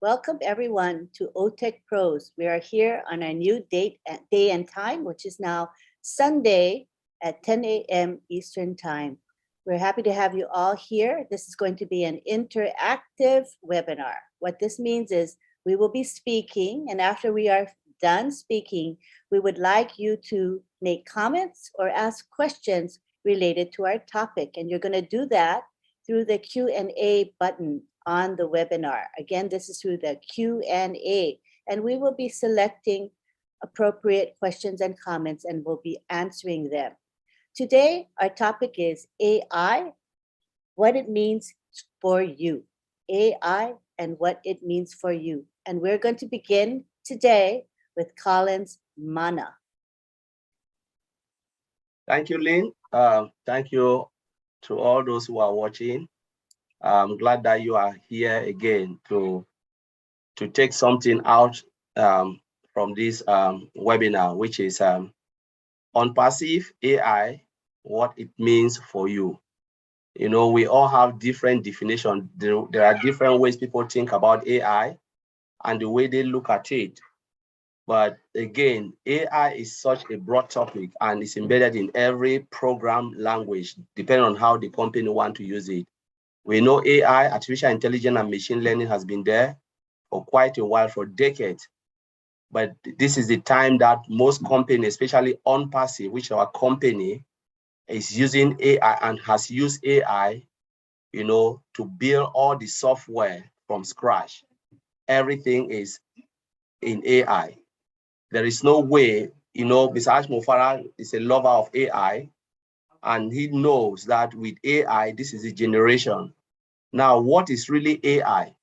Welcome everyone to OTech Pros. We are here on our new day and time, which is now Sunday at 10 a.m. Eastern Time. We're happy to have you all here. This is going to be an interactive webinar. What this means is we will be speaking, and after we are done speaking, we would like you to make comments or ask questions related to our topic. And you're going to do that through the Q&A button on the webinar. Again, this is through the Q&A, and we will be selecting appropriate questions and comments and we'll be answering them. Today, our topic is AI, what it means for you. AI and what it means for you. And we're going to begin today with Collins Mana. Thank you, Lynn. Thank you to all those who are watching. I'm glad that you are here again to take something out from this webinar, which is on passive AI, what it means for you. You know, we all have different definitions. There are different ways people think about AI and the way they look at it. But again, AI is such a broad topic and it's embedded in every program language, depending on how the company want to use it. We know AI, artificial intelligence and machine learning has been there for quite a while, for decades. But this is the time that most companies, especially on passive, which our company is using AI and has used AI, you know, to build all the software from scratch. Everything is in AI. There is no way, you know, Mr. Ash Mufara is a lover of AI, and he knows that with AI, this is a generation. Now, what is really AI?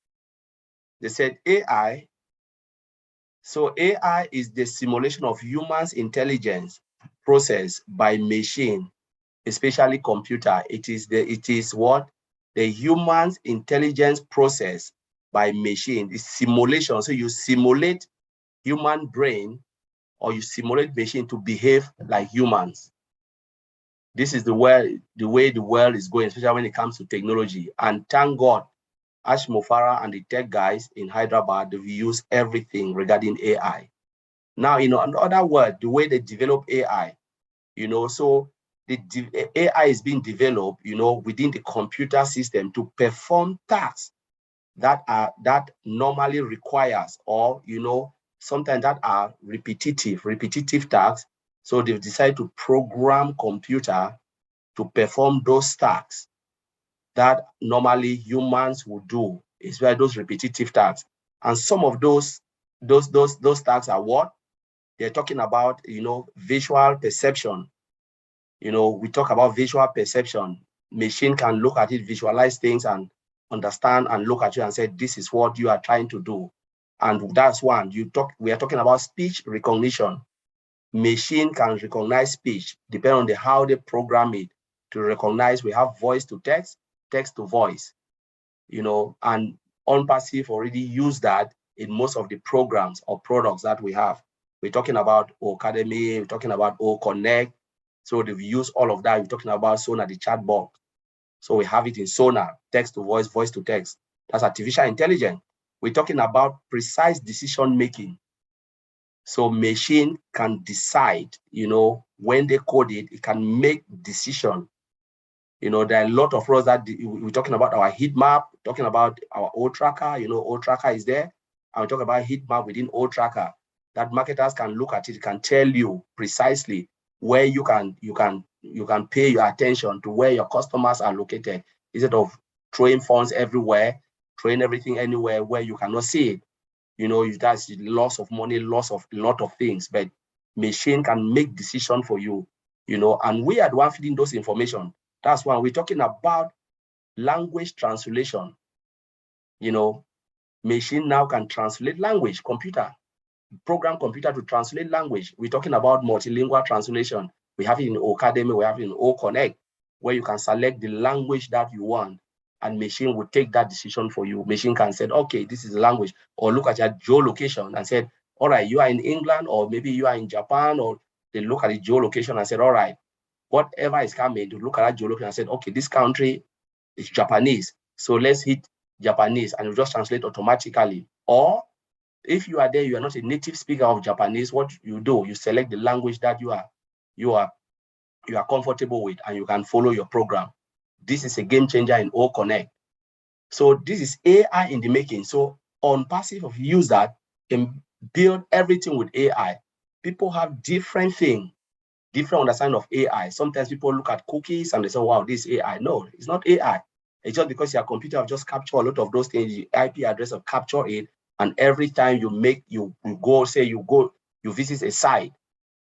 They said AI. So AI is the simulation of humans' intelligence processed by machine, especially computer. It is what? The human's intelligence processed by machine. It's simulation. So you simulate human brain or you simulate machine to behave like humans. This is the way the world is going, especially when it comes to technology. And thank God, Ash Mufara and the tech guys in Hyderabad, they've used everything regarding AI. Now, you know, in other words, the way they develop AI, you know, so the AI is being developed, you know, within the computer system to perform tasks that normally requires, or, you know, sometimes that are repetitive tasks. So they've decided to program computer to perform those tasks that normally humans would do, especially those repetitive tasks. And some of those tasks are what? They're talking about, you know, visual perception. You know, we talk about visual perception. Machine can look at it, visualize things and understand and look at you and say, this is what you are trying to do. And that's one. We are talking about speech recognition. Machine can recognize speech, depending on how they program it to recognize. We have voice to text, text to voice, you know, and OnPassive already use that in most of the programs or products that we have. We're talking about O Academy, we're talking about O Connect. So they've used all of that. We're talking about Sonar, the chat box. So we have it in Sonar, text to voice, voice to text. That's artificial intelligence. We're talking about precise decision making. So machine can decide, you know, when they code it, it can make decision. You know, there are a lot of roles that we're talking about our heat map, talking about our O Tracker, you know, O Tracker is there. And we talk about heat map within O Tracker that marketers can look at it, can tell you precisely where you can pay your attention to where your customers are located, instead of throwing funds everywhere, throwing everything anywhere where you cannot see it. You know, that's loss of money, loss of a lot of things, but machine can make decision for you, you know, and we are the one feeding those information. That's why we're talking about language translation. You know, machine now can translate language, program computer to translate language. We're talking about multilingual translation. We have it in O Academy, we have it in O Connect, where you can select the language that you want, and machine will take that decision for you. Machine can say, okay, this is the language, or look at your geolocation and said, all right, you are in England, or maybe you are in Japan, or they look at the geolocation and said, all right, whatever is coming, to look at that geolocation and said, okay, this country is Japanese. So let's hit Japanese, and it will just translate automatically. Or if you are there, you are not a native speaker of Japanese, what you do, you select the language that you are comfortable with, and you can follow your program. This is a game changer in O Connect. So this is AI in the making. So on Passive, of use that and build everything with AI. People have different things, different understanding of AI. Sometimes people look at cookies and they say, wow, this is AI. No, it's not AI. It's just because your computer have just captured a lot of those things, the IP address of capture it. And every time you visit a site,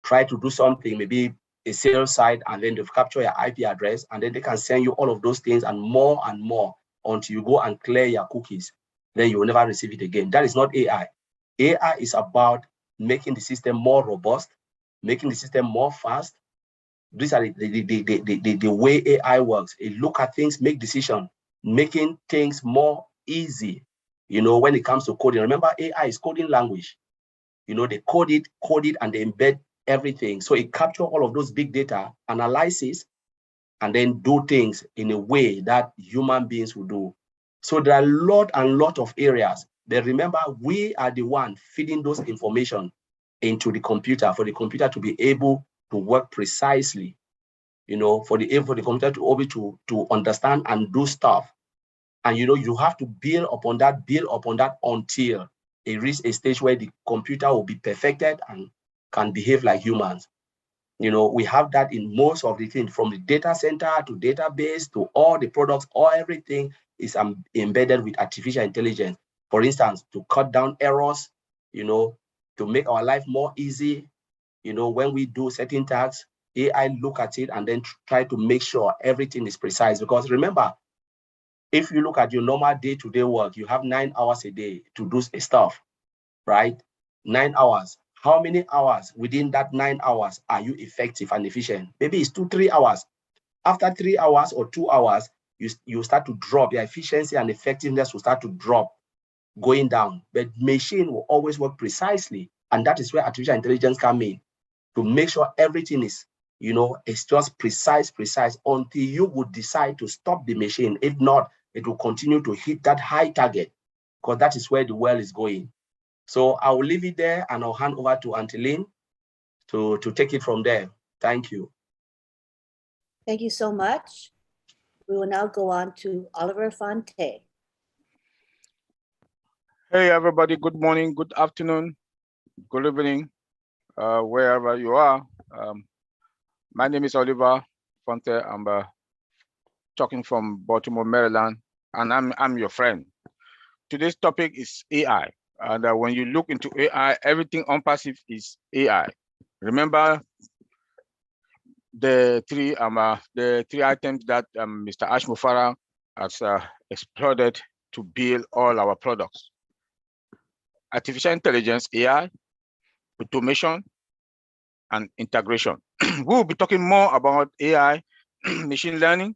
try to do something, maybe a sales site, and then they've captured your IP address, and then they can send you all of those things and more until you go and clear your cookies. Then you will never receive it again. That is not AI. AI is about making the system more robust, making the system more fast. These are the way AI works. It look at things, make decisions, making things more easy. When it comes to coding, remember AI is coding language. They code it, and they embed everything. So it captures all of those big data, analyzes, and then do things in a way that human beings will do. So there are a lot of areas. But remember, we are the one feeding those information into the computer for the computer to be able to work precisely. For the computer to be able to understand and do stuff. And you have to build upon that until it reaches a stage where the computer will be perfected and can behave like humans. We have that in most of the things, from the data center to database to all the products, everything is embedded with artificial intelligence. For instance, to cut down errors, to make our life more easy, when we do certain tasks, AI look at it and then try to make sure everything is precise. Because remember, if you look at your normal day-to-day work, you have 9 hours a day to do stuff, right? 9 hours. How many hours within that 9 hours are you effective and efficient? Maybe it's 2-3 hours. After 3 hours or 2 hours, you start to drop. Your efficiency and effectiveness will start to drop, going down. But machine will always work precisely. And that is where artificial intelligence comes in, to make sure everything is, it's just precise until you would decide to stop the machine. If not, it will continue to hit that high target, because that is where the world is going. So I will leave it there, and I'll hand over to Auntie Lynn to take it from there. Thank you. Thank you so much. We will now go on to Oliver Fonte. Hey, everybody. Good morning, good afternoon, good evening, wherever you are. My name is Oliver Fonte. I'm talking from Baltimore, Maryland, and I'm your friend. Today's topic is AI. And when you look into AI, everything on Passive is AI. Remember the three items that Mr. Ashmo Farah has explored to build all our products: artificial intelligence, AI, automation, and integration. We'll be talking more about AI, machine learning,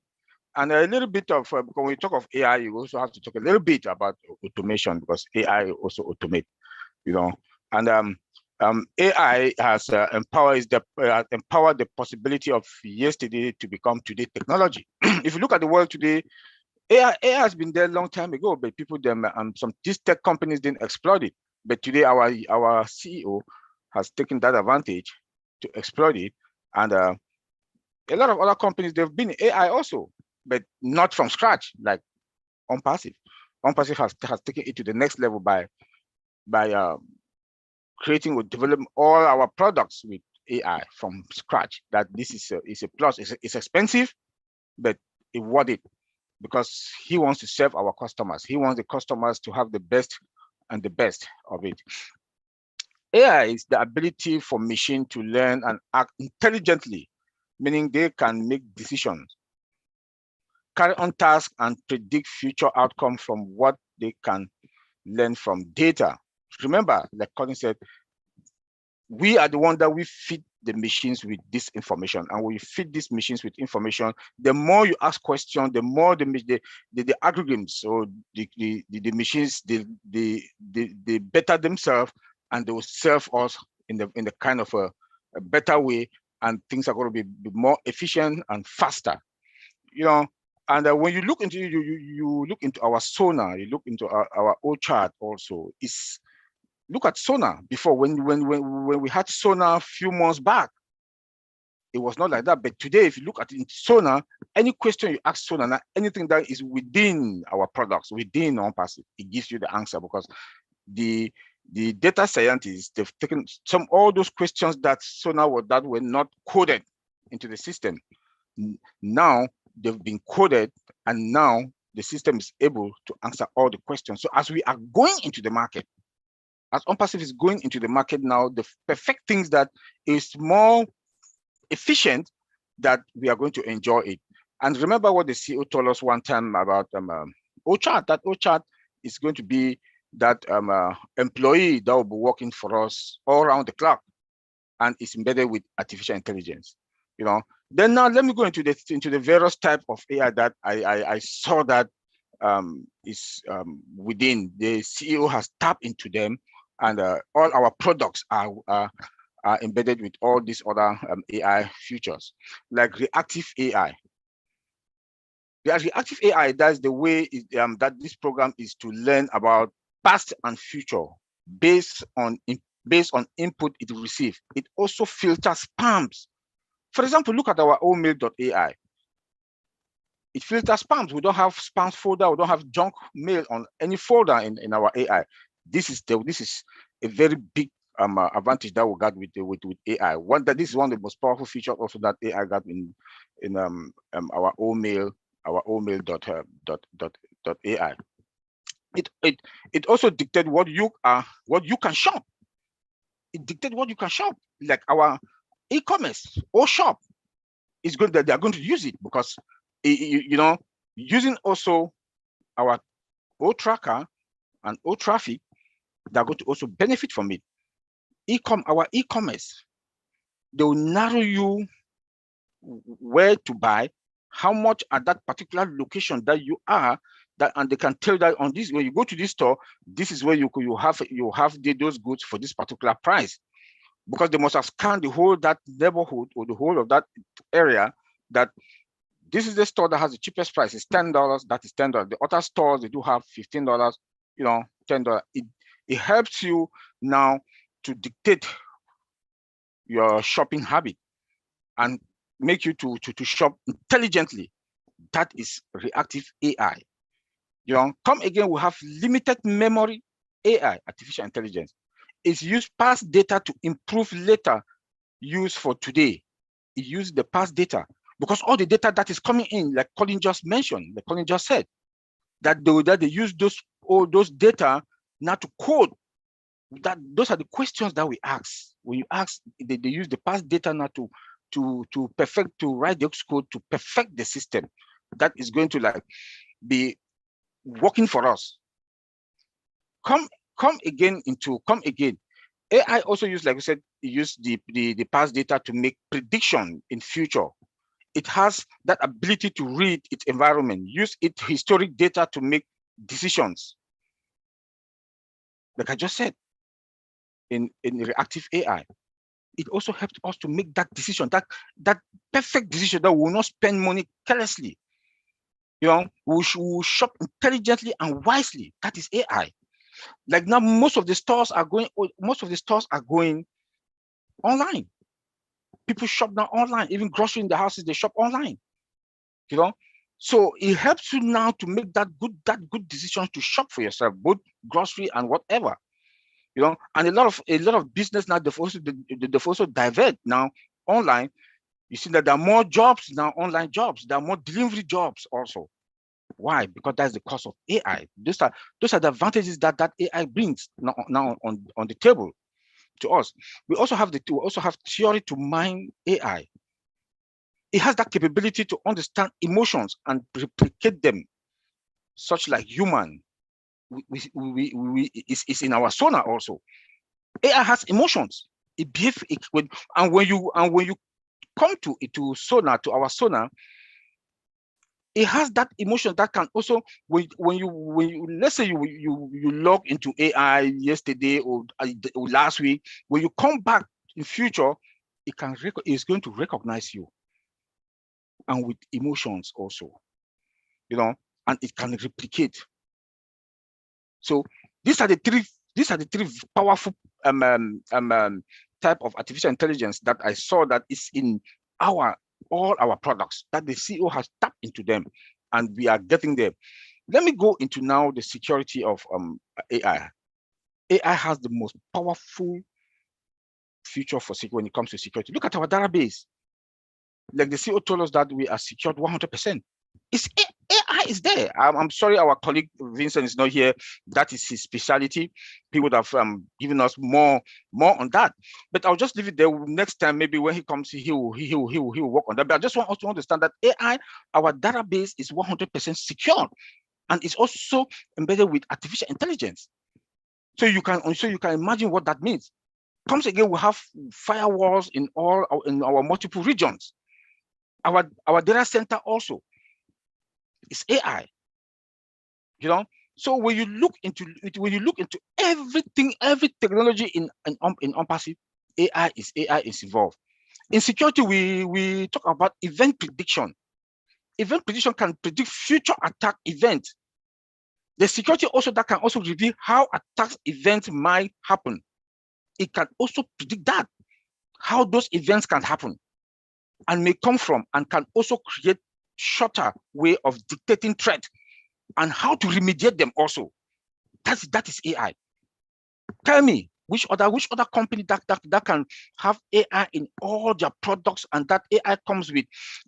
and a little bit of, when we talk of AI, you also have to talk a little bit about automation, because AI also automate, and AI has empowered the possibility of yesterday to become today technology. If you look at the world today, AI has been there a long time ago, but people, these tech companies didn't exploit it. But today, our CEO has taken that advantage to exploit it, and a lot of other companies, they've been in AI also, but not from scratch, like OnPassive. OnPassive has taken it to the next level by creating or developing all our products with AI from scratch. That this is a plus. It's expensive, but it's worth it, because he wants to serve our customers. He wants the customers to have the best and the best of it. AI is the ability for machine to learn and act intelligently, meaning they can make decisions, carry on tasks, and predict future outcomes from what they can learn from data. Remember, like Colin said, we are the one that we feed the machines with this information, and we feed these machines with information. The more you ask questions, the more the algorithms or the machines, they better themselves, and they will serve us in the kind of a better way, and things are going to be more efficient and faster. And when you look into you look into our sonar, you look into our OChart also. Look at sonar before when we had sonar a few months back. It was not like that, but today, if you look at it in sonar, any question you ask sonar, anything that is within our products, within OnPassive, it gives you the answer, because the data scientists, they've taken all those questions that sonar that were not coded into the system. Now they've been coded, and now the system is able to answer all the questions. So as we are going into the market, as OnPassive is going into the market now, the perfect things that is more efficient, that we are going to enjoy it. And remember what the CEO told us one time about OChart, that OChart is going to be that employee that will be working for us all around the clock, and it's embedded with artificial intelligence. Then now let me go into the various type of AI that I saw that is within. The CEO has tapped into them, and all our products are embedded with all these other AI features, like reactive AI. The reactive AI, that's the way that this program is to learn about past and future based on input it receives. It also filters spams. For example, look at our omail.ai. It filters spams. We don't have spam folder. We don't have junk mail on any folder in our AI. This is a very big advantage that we got with AI. This is one of the most powerful features also that AI got in our omail.ai. It also dictates what you can shop. It dictates what you can shop, like our e-commerce or shop is good that they are going to use it, because using also our O-Tracker and O-Traffic, they're going to also benefit from it. Our e-commerce, they will narrow you where to buy, how much at that particular location that you are, and they can tell that on this, when you go to this store, this is where you have those goods for this particular price, because they must have scanned the whole that neighborhood or the whole of that area, that this is the store that has the cheapest price. It's $10. That is $10. The other stores, they do have $15. $10. It helps you now to dictate your shopping habit and make you to shop intelligently. That is reactive AI. Come again, we have limited memory AI, artificial intelligence. It's used past data to improve later use for today. It uses the past data, because all the data that is coming in, like Colin just mentioned, like Colin just said, that they use all those data now to code. Those are the questions that we ask. When you ask, they use the past data now to write the code to perfect the system that is going to be working for us. Come again. AI also use, like we said, use the past data to make prediction in future. It has that ability to read its environment, use its historic data to make decisions. Like I just said, in reactive AI, it also helps us to make that decision, that perfect decision, that we will not spend money carelessly. We will shop intelligently and wisely. That is AI. Like now, most of the stores are going online. People shop now online. Even grocery in the houses, they shop online. So it helps you now to make that good decision to shop for yourself, both grocery and whatever. And a lot of business now, they've also divert now online. You see that there are more jobs now, online jobs. There are more delivery jobs also. Why? Because that's the cost of AI. Those are the advantages that AI brings now on the table to us. We also have theory to mine AI. It has that capability to understand emotions and replicate them, such like human. It's in our sonar also. AI has emotions. It behaves and when you come to sonar, to our sonar, it has that emotion that can also, when you let's say you log into AI yesterday or last week, when you come back in future, it's going to recognize you, and with emotions also. and it can replicate. So these are the three powerful type of artificial intelligence that I saw that is in all our products, that the CEO has tapped into them, and we are getting there. Let me go into now the security of AI. AI has the most powerful feature for security when it comes to security. Look at our database. Like the CEO told us that we are secured 100%. AI is there. I'm sorry, our colleague Vincent is not here. That is his specialty. He would have given us more on that. But I'll just leave it there. Next time, maybe when he comes, he will work on that. But I just want us to understand that AI, our database is 100% secure, and it's also embedded with artificial intelligence. So you can imagine what that means. Comes again, we have firewalls in our multiple regions. Our data center also is AI. So when you look into everything, every technology in ONPASSIVE, AI is involved. In security, we talk about event prediction. Event prediction can predict future attack events. The security also that can also reveal how attack events might happen. It can also predict that, how those events can happen and may come from, and can also create shorter way of dictating threat and how to remediate them also. That is AI. Tell me which other company that can have AI in all their products, and that AI comes with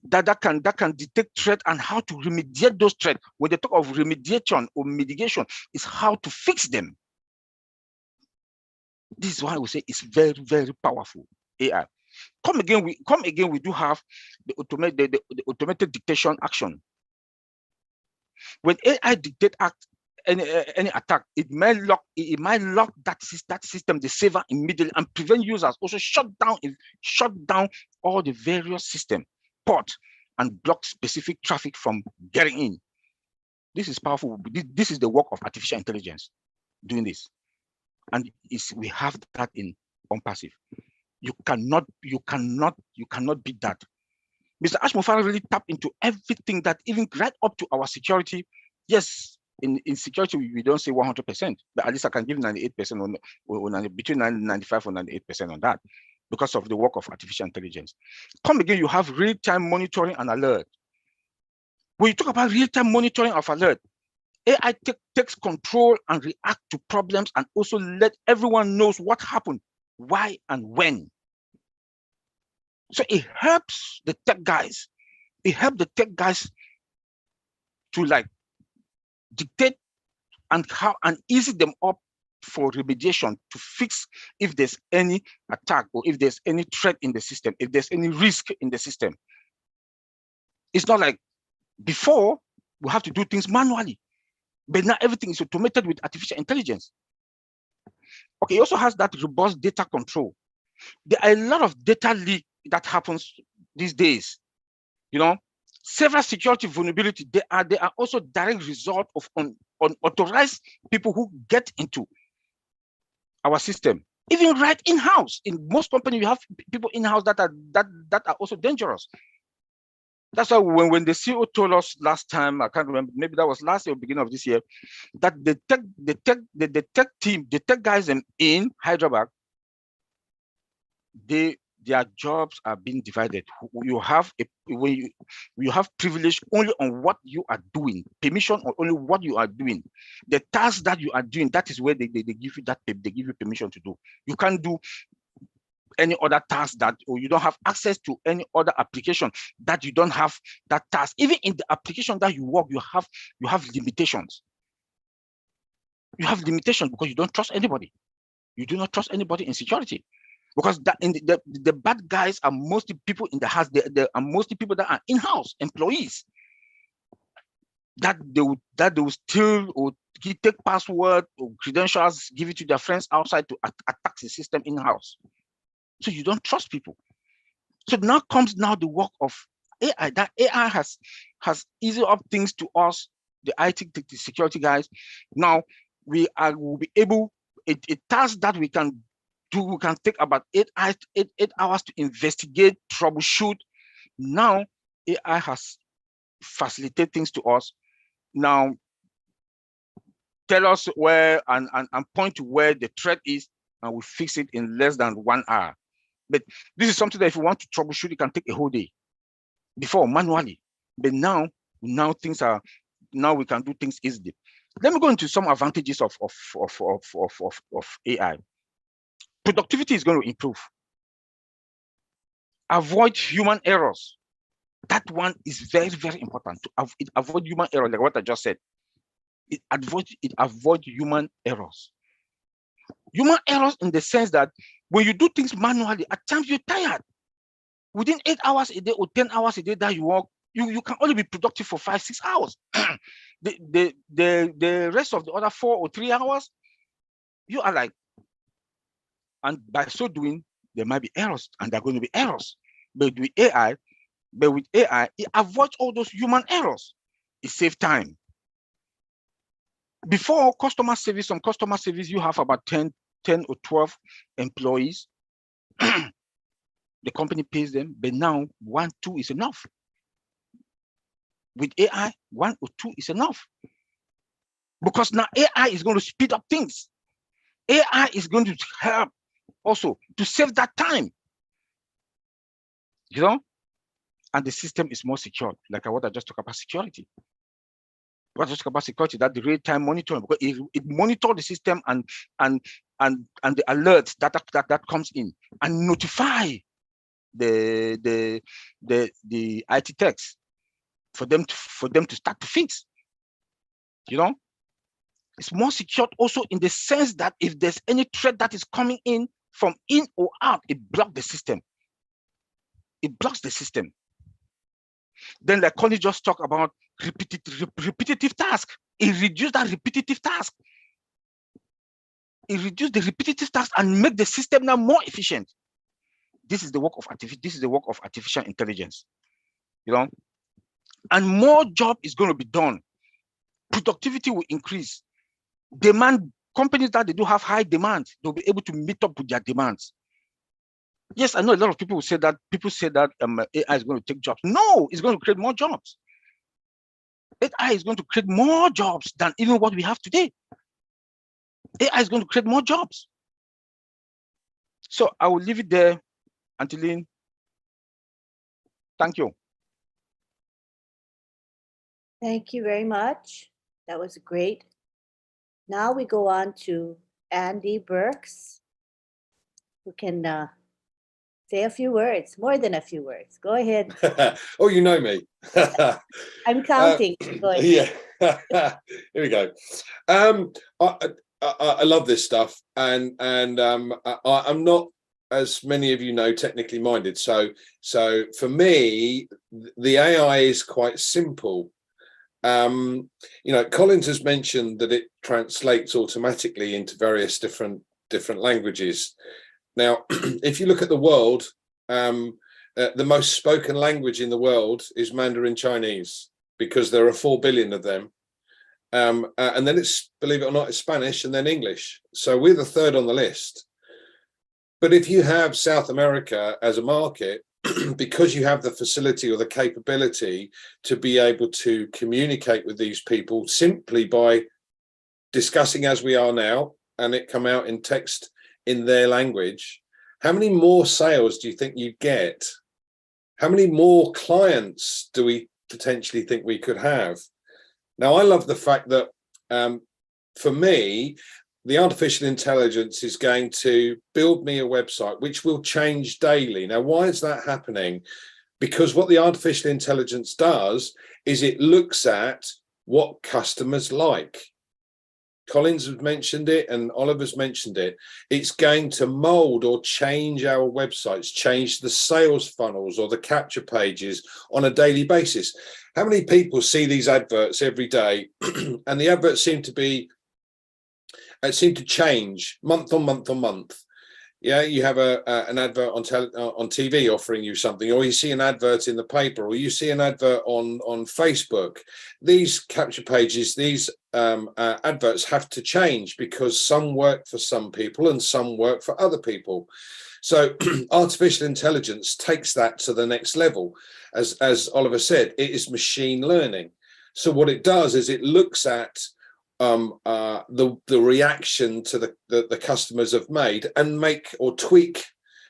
that can detect threat and how to remediate those threats. When they talk of remediation or mitigation, is how to fix them. This is why we say it's very, very powerful AI. Come again, we do have the automated dictation action. When AI dictate any attack, it might lock that system, the server, immediately, and prevent users. Also shut down all the various system ports and block specific traffic from getting in. This is powerful. This is the work of artificial intelligence doing this, and we have that in ONPASSIVE. You cannot beat that. Mr. Ash Mufarah really tapped into everything, that even right up to our security. Yes, in security, we don't say 100%, but at least I can give 98% on between 95 or 98% on that, because of the work of artificial intelligence. Come again, you have real-time monitoring and alert. When you talk about real-time monitoring of alert, AI takes control and react to problems, and also let everyone knows what happened, why, and when. So it helps the tech guys. It helps the tech guys to like dictate and ease them up for remediation, to fix if there's any attack or if there's any threat in the system, if there's any risk in the system. It's not like before we have to do things manually, but now everything is automated with artificial intelligence. Okay, it also has that robust data control. There are a lot of data leak that happens these days. Several security vulnerability, they are also direct result of unauthorized people who get into our system. Even right in-house, in most companies, you have people in-house that are also dangerous. That's why when the CEO told us last time, I can't remember, maybe that was last year or beginning of this year, that the tech team, the tech guys in Hyderabad, their jobs are being divided. You have privilege only on what you are doing, permission on only what you are doing. The task that you are doing, that is where they give you that, they give you permission to do. You can't do any other task or you don't have access to any other application that you don't have that task. Even in the application that you work, you have limitations. You have limitations because you don't trust anybody. You do not trust anybody in security. Because the bad guys are mostly people in the house. They are mostly people that are in-house employees. That they will steal or take password or credentials, give it to their friends outside to attack the system in-house. So you don't trust people. So now comes the work of AI. That AI has eased up things to us, the IT, the security guys. Now we will be able, a task that we can do, we can take about 8 hours to investigate, troubleshoot. Now AI has facilitated things to us. now tell us where and point to where the threat is, and we fix it in less than 1 hour. But this is something that if you want to troubleshoot, it can take a whole day. Before, manually. But now we can do things easily. Let me go into some advantages of AI. Productivity is going to improve. Avoid human errors. That one is very, very important. To avoid human errors, like what I just said. It avoid human errors. Human errors in the sense that when you do things manually, at times you're tired. Within 8 hours a day or 10 hours a day that you work, you can only be productive for 5-6 hours. the rest of the other 4 or 3 hours, you are like, and by so doing, there might be errors, and there are going to be errors. But with AI, it avoids all those human errors. It saves time. Before customer service, you have about 10 or 12 employees. The company pays them, but now 1, 2 is enough. With AI, 1 or 2 is enough. Because now AI is going to speed up things. AI is going to help also to save that time. You know? And the system is more secure, like what I just talked about security. What I just talked about security, that the real-time monitoring, because it monitors the system and the alerts that comes in and notify the IT techs for them to start to fix. You know, it's more secure also in the sense that if there's any threat that is coming in from in or out, it blocks the system. It blocks the system. Then, like Connie just talked about repetitive task. It reduces that repetitive task. It reduces the repetitive task and make the system now more efficient. This is the work of artificial intelligence. You know, and more job is going to be done. Productivity will increase. Demand, companies that they do have high demand, they'll be able to meet up with their demands. Yes, I know a lot of people will say that. People say that AI is going to take jobs. No, it's going to create more jobs. AI is going to create more jobs than even what we have today. AI is going to create more jobs. So I will leave it there, Antilene. Thank you. Thank you very much. That was great. Now we go on to Andy Burks, who can say a few words, more than a few words. Go ahead. Oh, you know me. I'm counting. Go ahead. Yeah. Here we go. I love this stuff, and I'm not, as many of you know, technically minded. So for me, the AI is quite simple. You know, Collins has mentioned that it translates automatically into various different languages. Now, if you look at the world, the most spoken language in the world is Mandarin Chinese, because there are 4 billion of them. And then it's, believe it or not, it's Spanish and then English. So we're the third on the list. But if you have South America as a market, because you have the facility or the capability to be able to communicate with these people simply by discussing as we are now, and it come out in text in their language, how many more sales do you think you'd get? How many more clients do we potentially think we could have? Now, I love the fact that for me, the artificial intelligence is going to build me a website which will change daily. Now, why is that happening? Because what the artificial intelligence does is it looks at what customers like. Collins has mentioned it and Oliver's mentioned it. It's going to mold or change our websites, change the sales funnels or the capture pages on a daily basis. How many people see these adverts every day? And the adverts seem to change month on month on month. Yeah, you have an advert on TV offering you something, or you see an advert in the paper, or you see an advert on Facebook. These capture pages, these adverts have to change because some work for some people and some work for other people. So artificial intelligence takes that to the next level. As Oliver said, it is machine learning. So what it does is it looks at the reaction to the customers have made and make or tweak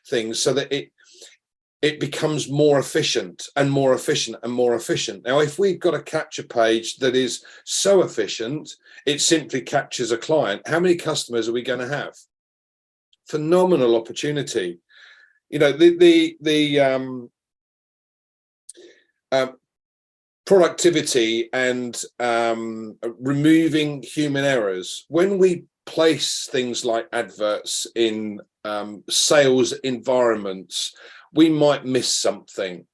things so that it becomes more efficient and more efficient and more efficient. Now, if we've got a capture page that is so efficient, it simply captures a client, how many customers are we going to have? Phenomenal opportunity. You know, the productivity and removing human errors. When we place things like adverts in sales environments, we might miss something.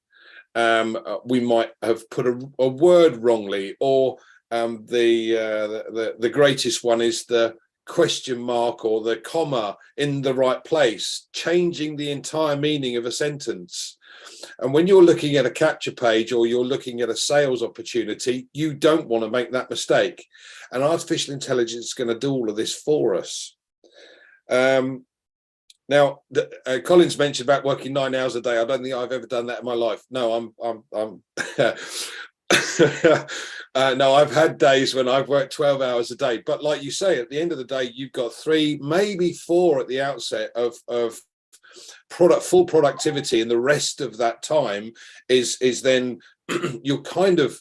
We might have put a word wrongly, or the greatest one is the question mark or the comma in the right place, changing the entire meaning of a sentence. And when you're looking at a capture page or you're looking at a sales opportunity, you don't want to make that mistake. And artificial intelligence is going to do all of this for us. Now, Collins mentioned about working 9 hours a day. I don't think I've ever done that in my life. No, no, I've had days when I've worked 12 hours a day. But like you say, at the end of the day, you've got 3, maybe 4 at the outset of full productivity, and the rest of that time is then you're kind of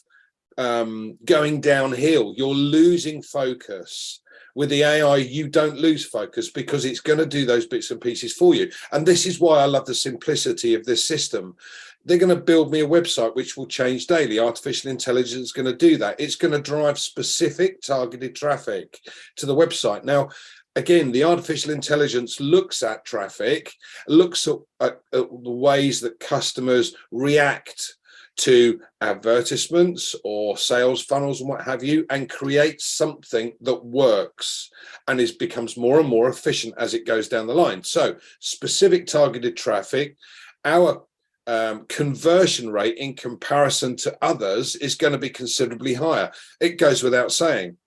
going downhill. You're losing focus. With the AI, you don't lose focus because it's going to do those bits and pieces for you. And this is why I love the simplicity of this system. They're going to build me a website which will change daily. Artificial intelligence is going to do that. It's going to drive specific targeted traffic to the website. Now, again, the artificial intelligence looks at traffic, looks at the ways that customers react to advertisements or sales funnels and what have you, and creates something that works and becomes more and more efficient as it goes down the line. So specific targeted traffic, our conversion rate in comparison to others is going to be considerably higher. It goes without saying.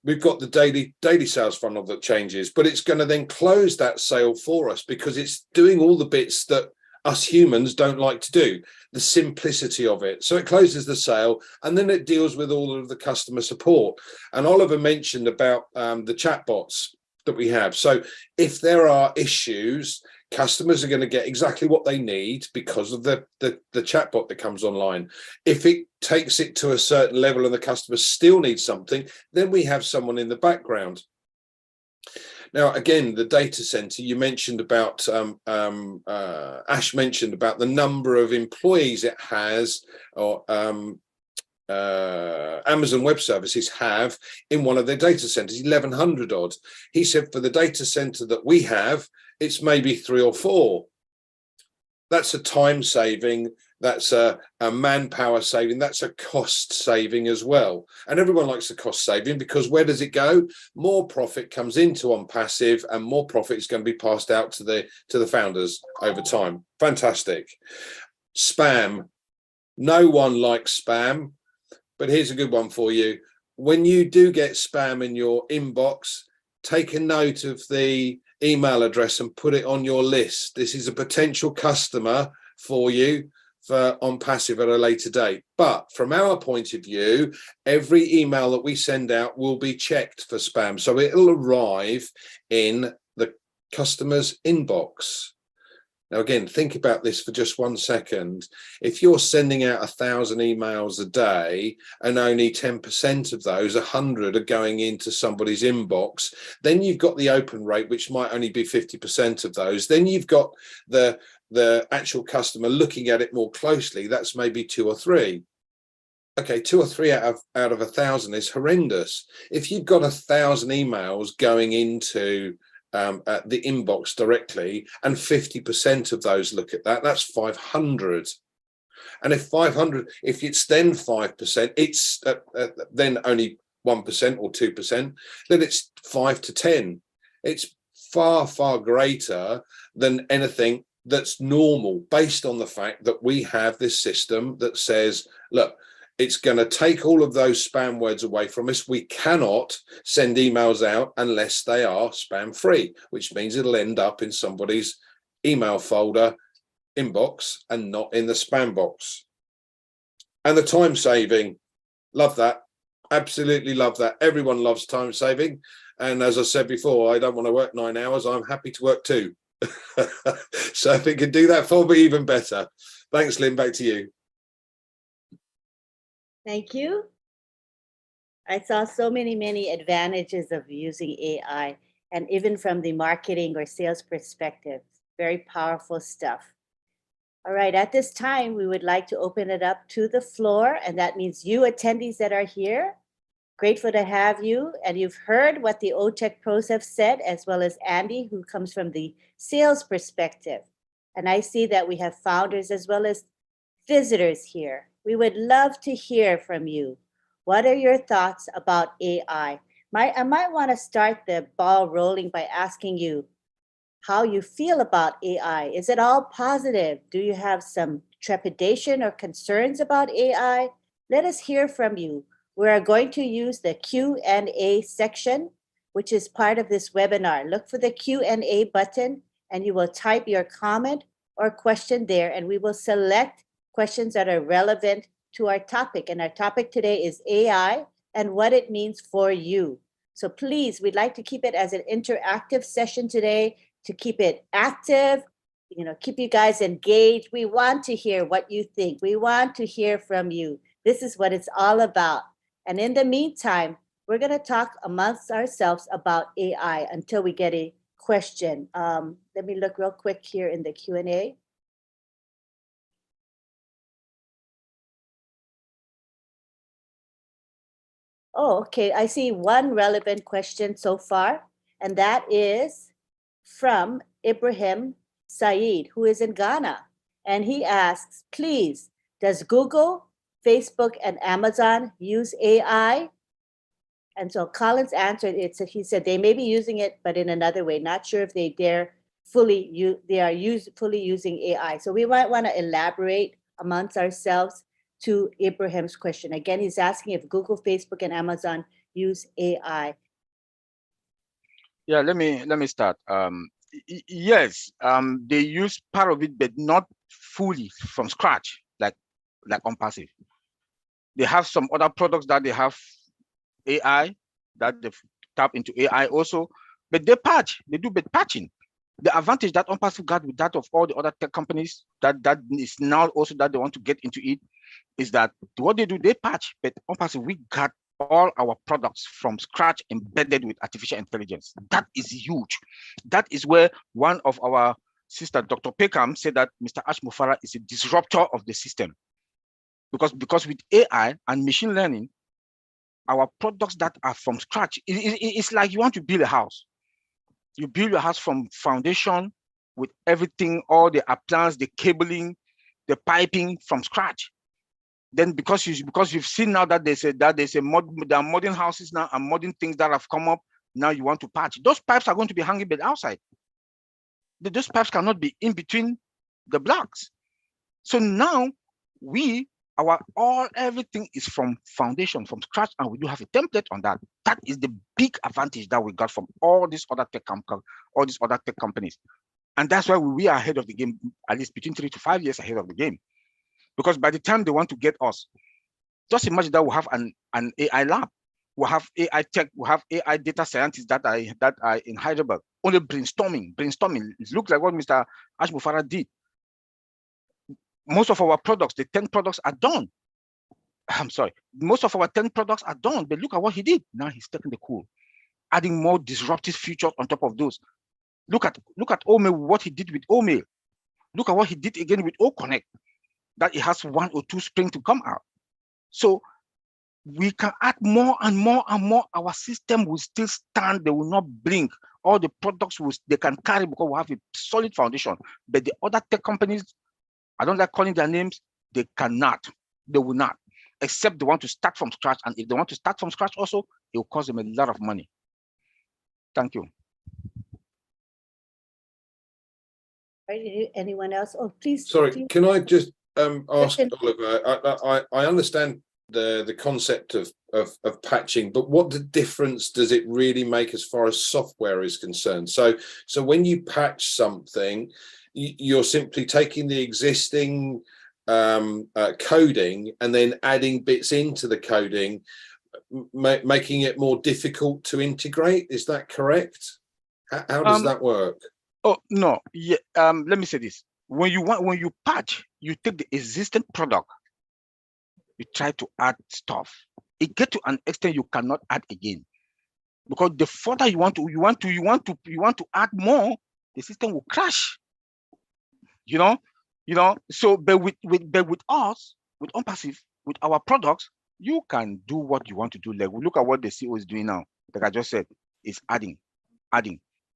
We've got the daily sales funnel that changes, but it's going to then close that sale for us because it's doing all the bits that us humans don't like to do, the simplicity of it. So it closes the sale and then it deals with all of the customer support. And Oliver mentioned about the chatbots that we have. So if there are issues, customers are going to get exactly what they need because of the chatbot that comes online. If it takes it to a certain level and the customer still needs something, then we have someone in the background. Now, again, the data center, you mentioned about, Ash mentioned about the number of employees it has, or Amazon Web Services have in one of their data centers, 1,100 odd. He said for the data center that we have, it's maybe 3 or 4. That's a time saving, that's a manpower saving, that's a cost saving as well. And everyone likes the cost saving because where does it go? More profit comes into OnPassive and more profit is going to be passed out to the founders over time. Fantastic. Spam. No one likes spam, but here's a good one for you. When you do get spam in your inbox, take a note of the email address and put it on your list. This is a potential customer for you for OnPassive at a later date. But from our point of view, every email that we send out will be checked for spam. So it'll arrive in the customer's inbox. Now, again, think about this for just 1 second. If you're sending out 1,000 emails a day and only 10% of those, 100, are going into somebody's inbox, then you've got the open rate, which might only be 50% of those. Then you've got the actual customer looking at it more closely. That's maybe 2 or 3. Okay, 2 or 3 out of 1,000 is horrendous. If you've got 1,000 emails going into the inbox directly, and 50% of those look at that, that's 500. And if it's then 5%, it's then only 1% or 2%, then it's 5 to 10. It's far, far greater than anything that's normal, based on the fact that we have this system that says, look, it's going to take all of those spam words away from us. We cannot send emails out unless they are spam free, which means it'll end up in somebody's email folder inbox and not in the spam box. And the time saving, Love that. Absolutely love that. Everyone loves time saving. And as I said before, I don't want to work 9 hours. I'm happy to work 2. So if it can do that for me, even better. Thanks, Lynn. Back to you. Thank you. I saw so many advantages of using AI, and even from the marketing or sales perspective, very powerful stuff. All right, at this time, we would like to open it up to the floor, and that means you attendees that are here. Grateful to have you, and you've heard what the OTech pros have said, as well as Andy, who comes from the sales perspective. And I see that we have founders as well as visitors here. We would love to hear from you. What are your thoughts about AI? I might want to start the ball rolling by asking you how you feel about AI. Is it all positive? Do you have some trepidation or concerns about AI? Let us hear from you. We are going to use the Q&A section, which is part of this webinar. Look for the Q&A button, and you will type your comment or question there, and we will select questions that are relevant to our topic. And our topic today is AI and what it means for you. So please, we'd like to keep it as an interactive session today, to keep it active, keep you guys engaged. We want to hear what you think. We want to hear from you. This is what it's all about. And in the meantime, we're going to talk amongst ourselves about AI until we get a question. Let me look real quick here in the Q&A. Oh, okay. I see one relevant question so far, and that is from Ibrahim Saeed, who is in Ghana. And he asks, please, does Google, Facebook, and Amazon use AI? And so Collins answered it. So he said they may be using it, but in another way. Not sure if they are fully using AI. So we might want to elaborate amongst ourselves to Ibrahim's question. Again, he's asking if Google, Facebook, and Amazon use AI. Yeah, let me start. Yes, they use part of it, but not fully from scratch, like OnPassive. They have some other products that they have AI, that they tap into AI also, but they do bit patching. The advantage that OnPassive got with that of all the other tech companies that is now also that they want to get into it is that what they do, they patch, but OnPassive, we got all our products from scratch embedded with artificial intelligence. That is huge. That is where one of our sister, Dr. Peckham, said that Mr. Ash Mufarah is a disruptor of the system. Because with AI and machine learning, our products that are from scratch, it's like you want to build a house. You build your house from foundation with everything, all the appliances, the cabling, the piping from scratch. Then because you've seen now that there are modern houses now and modern things that have come up, now you want to patch. Those pipes are going to be hanging but outside. Those pipes cannot be in between the blocks. So now everything is from foundation, from scratch, and we do have a template on that. That is the big advantage that we got from all these other tech companies. And that's why we are ahead of the game, at least between 3 to 5 years ahead of the game. Because by the time they want to get us, just imagine that we have an AI lab, we have AI tech, we have AI data scientists that are in Hyderabad, only brainstorming. It looks like what Mr. Ash Mufarah did. Most of our products, the 10 products are done. I'm sorry, most of our 10 products are done, but look at what he did. Now he's taking the cool, adding more disruptive features on top of those. Look at Omail, what he did with Omail. Look at what he did again with OConnect, that it has 1 or 2 springs to come out. So we can add more and more and more. Our system will still stand. They will not blink. All the products they can carry because we have a solid foundation. But the other tech companies, I don't like calling their names, they cannot. They will not, except they want to start from scratch. And if they want to start from scratch also, it will cost them a lot of money. Thank you. Anyone else? Oh, please. Sorry, please. Can I just ask Oliver? I understand the concept of patching, but what difference does it really make as far as software is concerned? So when you patch something, you're simply taking the existing coding and then adding bits into the coding, making it more difficult to integrate. Is that correct? How does that work? Oh no, yeah. Let me say this: when you patch, you take the existing product, you try to add stuff. It get to an extent you cannot add again, because the further you want to add more, the system will crash. You know. So, but with us, with OnPassive, with our products, you can do what you want to do. Like, look at what the CEO is doing now. Like I just said, it's adding,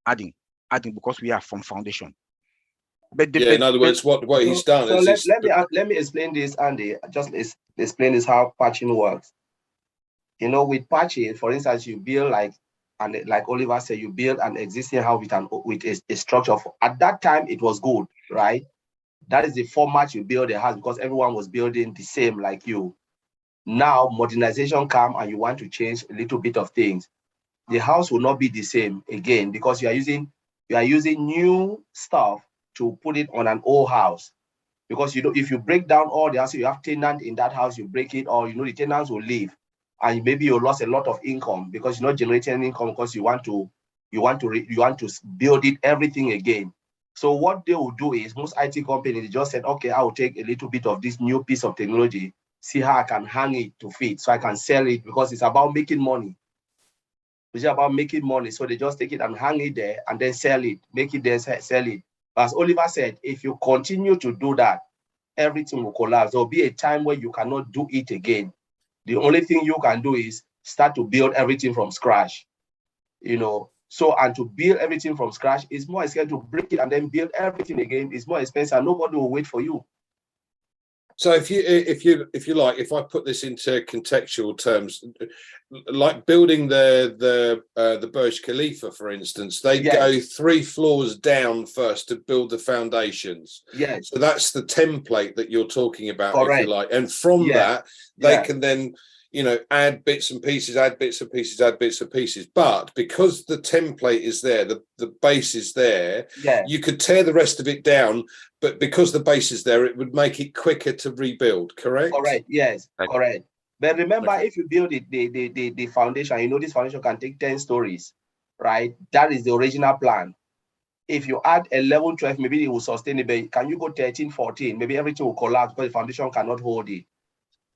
because we are from foundation. But in other words, what he's done so is let me explain this, Andy. Just explain this how patching works. You know, with patching, for instance, you build like Oliver said, you build an existing house with a structure. At that time, it was good, right? That is the format you build a house, because everyone was building the same like you. Now modernization come and you want to change a little bit of things. The house will not be the same again, because you are using new stuff to put it on an old house. Because if you break down all the house, you have tenant in that house, you break it, or the tenants will leave, and maybe you lost a lot of income because you're not generating income, because you want to build it everything again. So what they will do is, most IT companies just said, okay, I will take a little bit of this new piece of technology, see how I can hang it to fit, so I can sell it, because it's about making money. It's about making money. So they just take it and hang it there and then sell it, make it there, sell it. As Oliver said, if you continue to do that, everything will collapse. There will be a time where you cannot do it again. The only thing you can do is start to build everything from scratch. So, and to build everything from scratch is more expensive. To break it and then build everything again is more expensive, and nobody will wait for you. So if you like, if I put this into contextual terms, like building the Burj Khalifa, for instance, they go 3 floors down first to build the foundations. Yes. So that's the template that you're talking about, Correct. if you like. And from that, they can then, add bits and pieces, add bits and pieces. But because the template is there, the base is there, you could tear the rest of it down, but because the base is there, it would make it quicker to rebuild, correct? Correct, yes, Right. correct. But remember, if you build it, the foundation, this foundation can take 10 stories, right? That is the original plan. If you add 11, 12, maybe it will sustain it, but can you go 13, 14? Maybe everything will collapse because the foundation cannot hold it.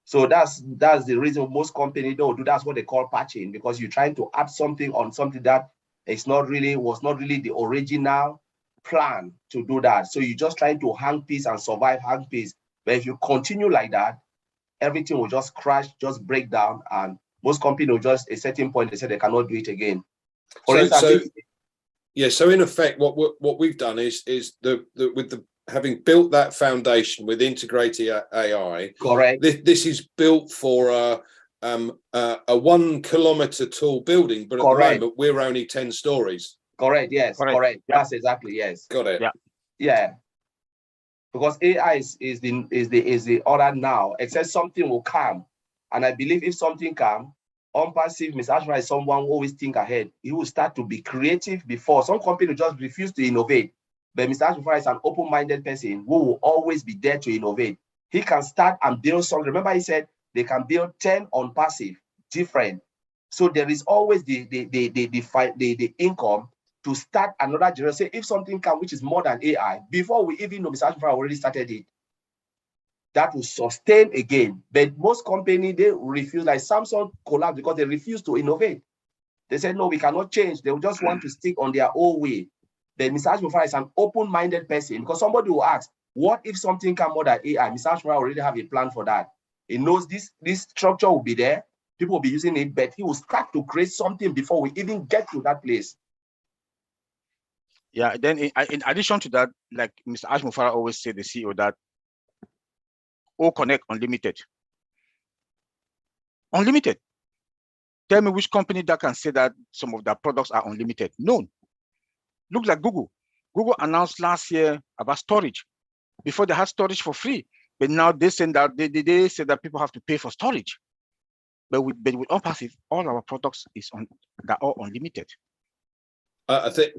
So that's the reason most companies don't do. That's what they call patching, because you're trying to add something on something that was not really the original plan to do that. So you're just trying to hang piece and survive hang piece. But if you continue like that, everything will just crash, just break down, and most companies will just, at a certain point, they say they cannot do it again. For instance, so in effect, what we've done is having built that foundation with integrated AI. Correct. This is built for a 1 kilometer tall building, but at the moment we're only 10 stories. Correct. Yes. Correct. Yeah. That's exactly, yes. Got it. Yeah. Because AI is the order now, except something will come. And I believe if something comes, OnPassive, Mr. Ashmore is someone who always think ahead. He will start to be creative before. Some companies just refuse to innovate. But Mr. Ashmore is an open-minded person who will always be there to innovate. He can start and build something. Remember, he said they can build 10 OnPassive, different. So there is always the income to start another generation. Say if something comes which is more than AI, before we even know, Mr. Ashmore already started it. That will sustain again. But most companies, they refuse, like Samsung collapsed because they refuse to innovate. They said, no, we cannot change. They will just want to stick on their own way. But Mr. Ashmore is an open-minded person, because somebody will ask, what if something comes more than AI? Mr. Ashmore already have a plan for that. He knows this structure will be there. People will be using it, but he will start to create something before we even get to that place. Yeah, then in addition to that, like Mr. Ashmore always said, the CEO, that Connect Unlimited. Unlimited. Tell me which company that can say that some of their products are unlimited. None. Look like Google. Google announced last year about storage. Before they had storage for free, but now they say that they say that people have to pay for storage. But with OnPassive, all our products they're all unlimited. I think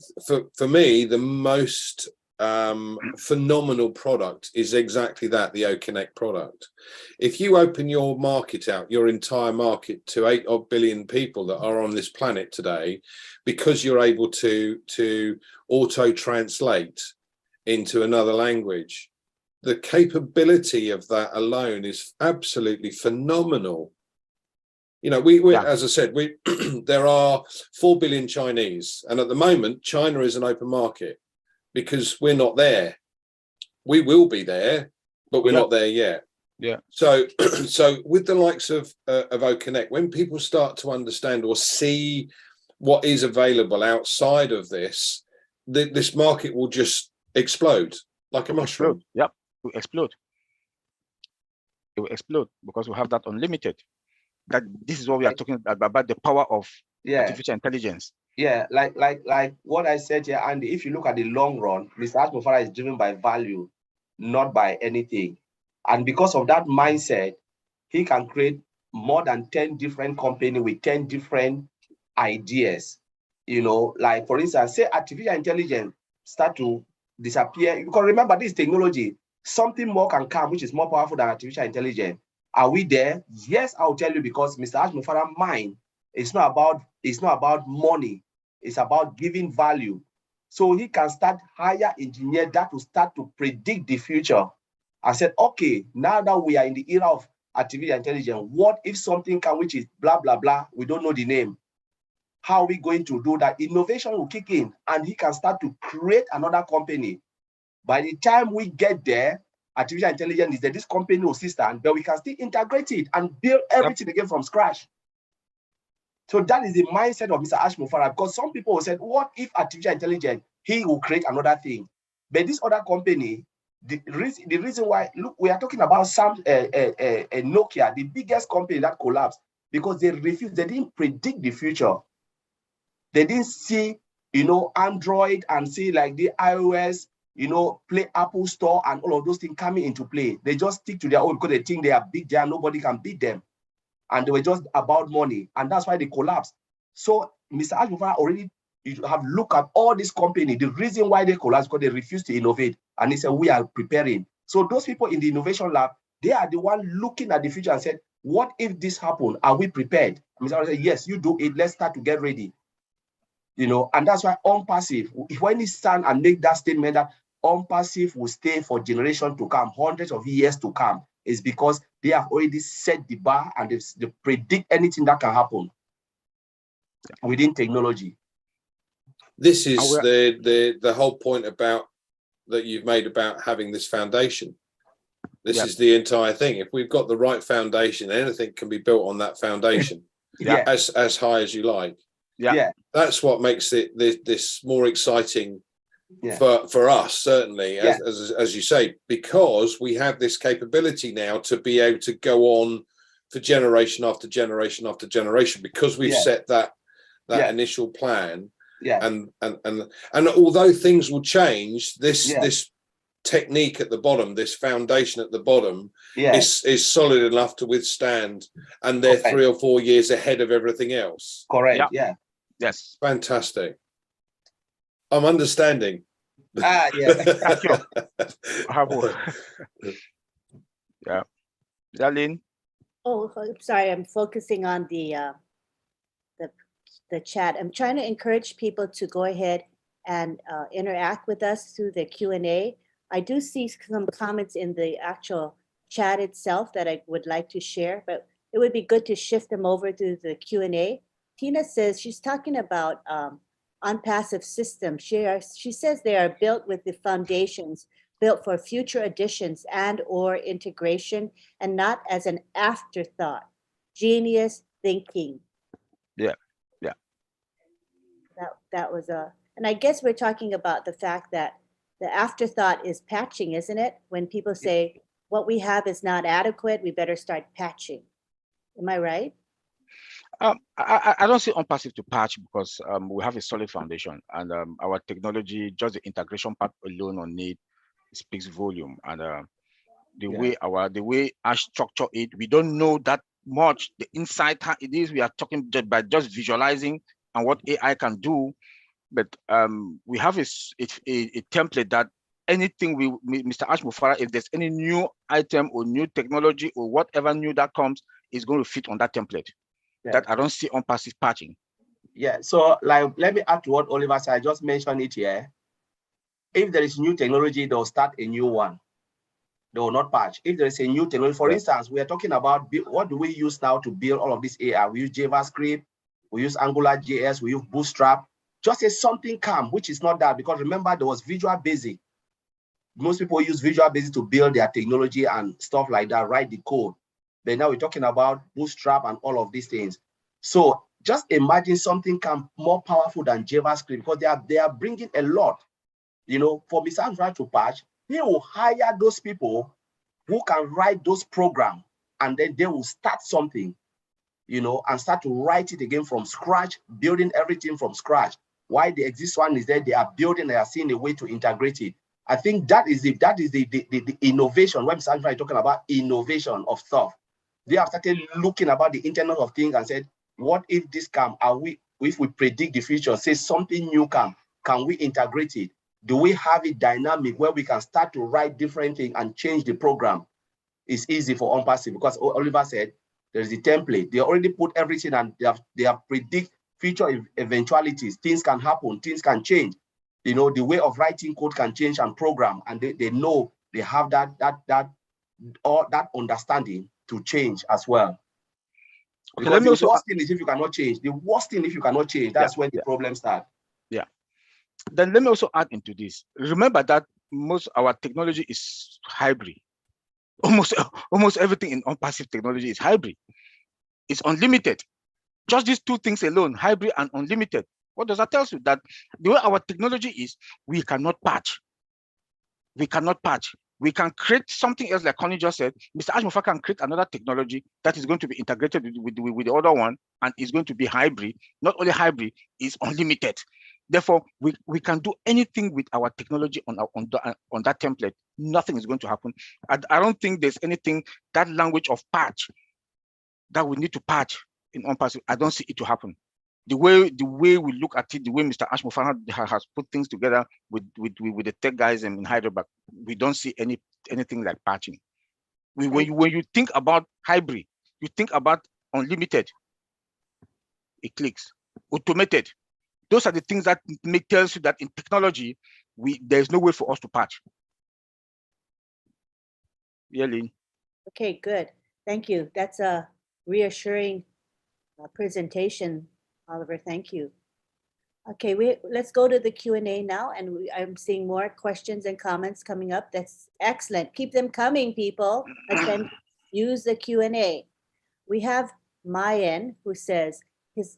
for me, the most phenomenal product is exactly that, the OConnect product. If you open your market out, your entire market, to 8 odd billion people that are on this planet today, because you're able to auto translate into another language, the capability of that alone is absolutely phenomenal. You know, as I said, there are 4 billion Chinese, and at the moment, China is an open market because we're not there. We will be there, but we're not there yet. Yeah. So, so with the likes of OConnect, when people start to understand or see what is available outside of this, this market will just explode like a mushroom. Explode. Yep, it will explode. It will explode because we have that unlimited. That this is what we are talking about the power of artificial intelligence. Yeah, like what I said here, Andy, if you look at the long run, Mr. Ash Mufarah is driven by value, not by anything. And because of that mindset, he can create more than 10 different companies with 10 different ideas. You know, like for instance, say artificial intelligence start to disappear. Because remember, this technology, something more can come, which is more powerful than artificial intelligence. Are we there? Yes, I'll tell you, because Mr. Ash Mufarah's mind, it's not about money. It's about giving value. So he can start hire engineer that will start to predict the future. I said, okay, now that we are in the era of artificial intelligence, what if something can, which is blah, blah, blah, we don't know the name. How are we going to do that? Innovation will kick in and he can start to create another company. By the time we get there, artificial intelligence is that this company will still stand, but we can still integrate it and build everything again from scratch. So that is the mindset of Mr. Ash Mufarah, because some people will say, what if artificial intelligence, he will create another thing. But this other company, the reason why, look, we are talking about Nokia, the biggest company that collapsed, because they refused, they didn't predict the future. They didn't see, you know, Android and see like the iOS, you know, Play Apple Store and all of those things coming into play. They just stick to their own because they think they are big there, nobody can beat them. And they were just about money. And that's why they collapsed. So Mr. Ash Mufarah already, you have looked at all these companies. The reason why they collapsed because they refused to innovate. And he said, we are preparing. So those people in the innovation lab, they are the one looking at the future and said, what if this happened? Are we prepared? Mr. Ash said, yes, you do it. Let's start to get ready. You know, and that's why OnPassive, when he stand and make that statement that OnPassive will stay for generations to come, hundreds of years to come, is because they have already set the bar and they predict anything that can happen within technology. This is the whole point about that you've made about having this foundation. This is the entire thing. If we've got the right foundation, anything can be built on that foundation. As high as you like. That's what makes it this more exciting for us, certainly, as you say, because we have this capability now to be able to go on for generation after generation after generation, because we've set that initial plan. And although things will change, this technique at the bottom, this foundation at the bottom, is solid enough to withstand, and they're 3 or 4 years ahead of everything else. Correct. Yes. Fantastic. I'm understanding. Thank you. Darlene. Oh, sorry, I'm focusing on the chat. I'm trying to encourage people to go ahead and interact with us through the Q&A. I do see some comments in the actual chat itself that I would like to share, but it would be good to shift them over to the Q&A. Tina says she's talking about OnPassive systems. She says they are built with the foundations built for future additions and or integration, and not as an afterthought. Genius thinking. That was and I guess we're talking about the fact that the afterthought is patching, isn't it? When people say what we have is not adequate, we better start patching. Am I right? I don't see OnPassive to patch, because we have a solid foundation, and our technology, just the integration part alone on it, speaks volume. And the way I structure it, we don't know that much the inside how it is. We are talking by just visualizing and what AI can do, but we have a template that anything Mr. Ash Mufara, if there's any new item or new technology or whatever new that comes, is going to fit on that template. Yeah. That I don't see on passive patching. Yeah, so like, let me add to what Oliver said. I just mentioned it here. If there is new technology, they'll start a new one. They will not patch. If there is a new technology, for instance, we are talking about what do we use now to build all of this AI? We use JavaScript, we use Angular JS, we use Bootstrap. Just say something come, which is not that, because remember there was Visual Basic. Most people use Visual Basic to build their technology and stuff like that, write the code. But now we're talking about Bootstrap and all of these things. So just imagine something come more powerful than JavaScript, because they are bringing a lot. You know, for Mr. Andrew to patch, he will hire those people who can write those programs, and then they will start something, you know, and start to write it again from scratch, building everything from scratch. Why the exist one is there, they are building, they are seeing a way to integrate it. I think that is the innovation. When Mr. Andrew is talking about innovation of stuff, they have started looking about the Internet of Things and said, what if this come? If we predict the future, say something new come, can we integrate it? Do we have it dynamic where we can start to write different things and change the program? It's easy for OnPassive, because Oliver said there's the template. They already put everything, and they have predict future eventualities. Things can happen, things can change. You know, the way of writing code can change and program, and they know they have that understanding to change as well. Okay, Because the worst thing is if you cannot change. The worst thing if you cannot change, that's when the problem starts. Yeah. Then let me also add into this. Remember that most our technology is hybrid. Almost everything in OnPassive technology is hybrid. It's unlimited. Just these two things alone, hybrid and unlimited. What does that tell you? That the way our technology is, we cannot patch. We cannot patch. We can create something else, like Connie just said. Mr. Ash Mufara can create another technology that is going to be integrated with the other one, and is going to be hybrid. Not only hybrid, it's unlimited. Therefore, we can do anything with our technology on that template. Nothing is going to happen. I don't think there's anything, that language of patch, that we need to patch in OnPassive. I don't see it to happen. The way we look at it, the way Mr. Ash Mufara has put things together with the tech guys in Hyderabad, we don't see anything like patching. When you think about hybrid, you think about unlimited. It clicks. Automated. Those are the things that tells you that in technology, there's no way for us to patch. Yeah, Lynn. Okay, good. Thank you. That's a reassuring presentation, Oliver. Thank you. Okay, let's go to the Q&A now, and I'm seeing more questions and comments coming up. That's excellent. Keep them coming, people. Let's then use the Q&A. We have Mayan, who says his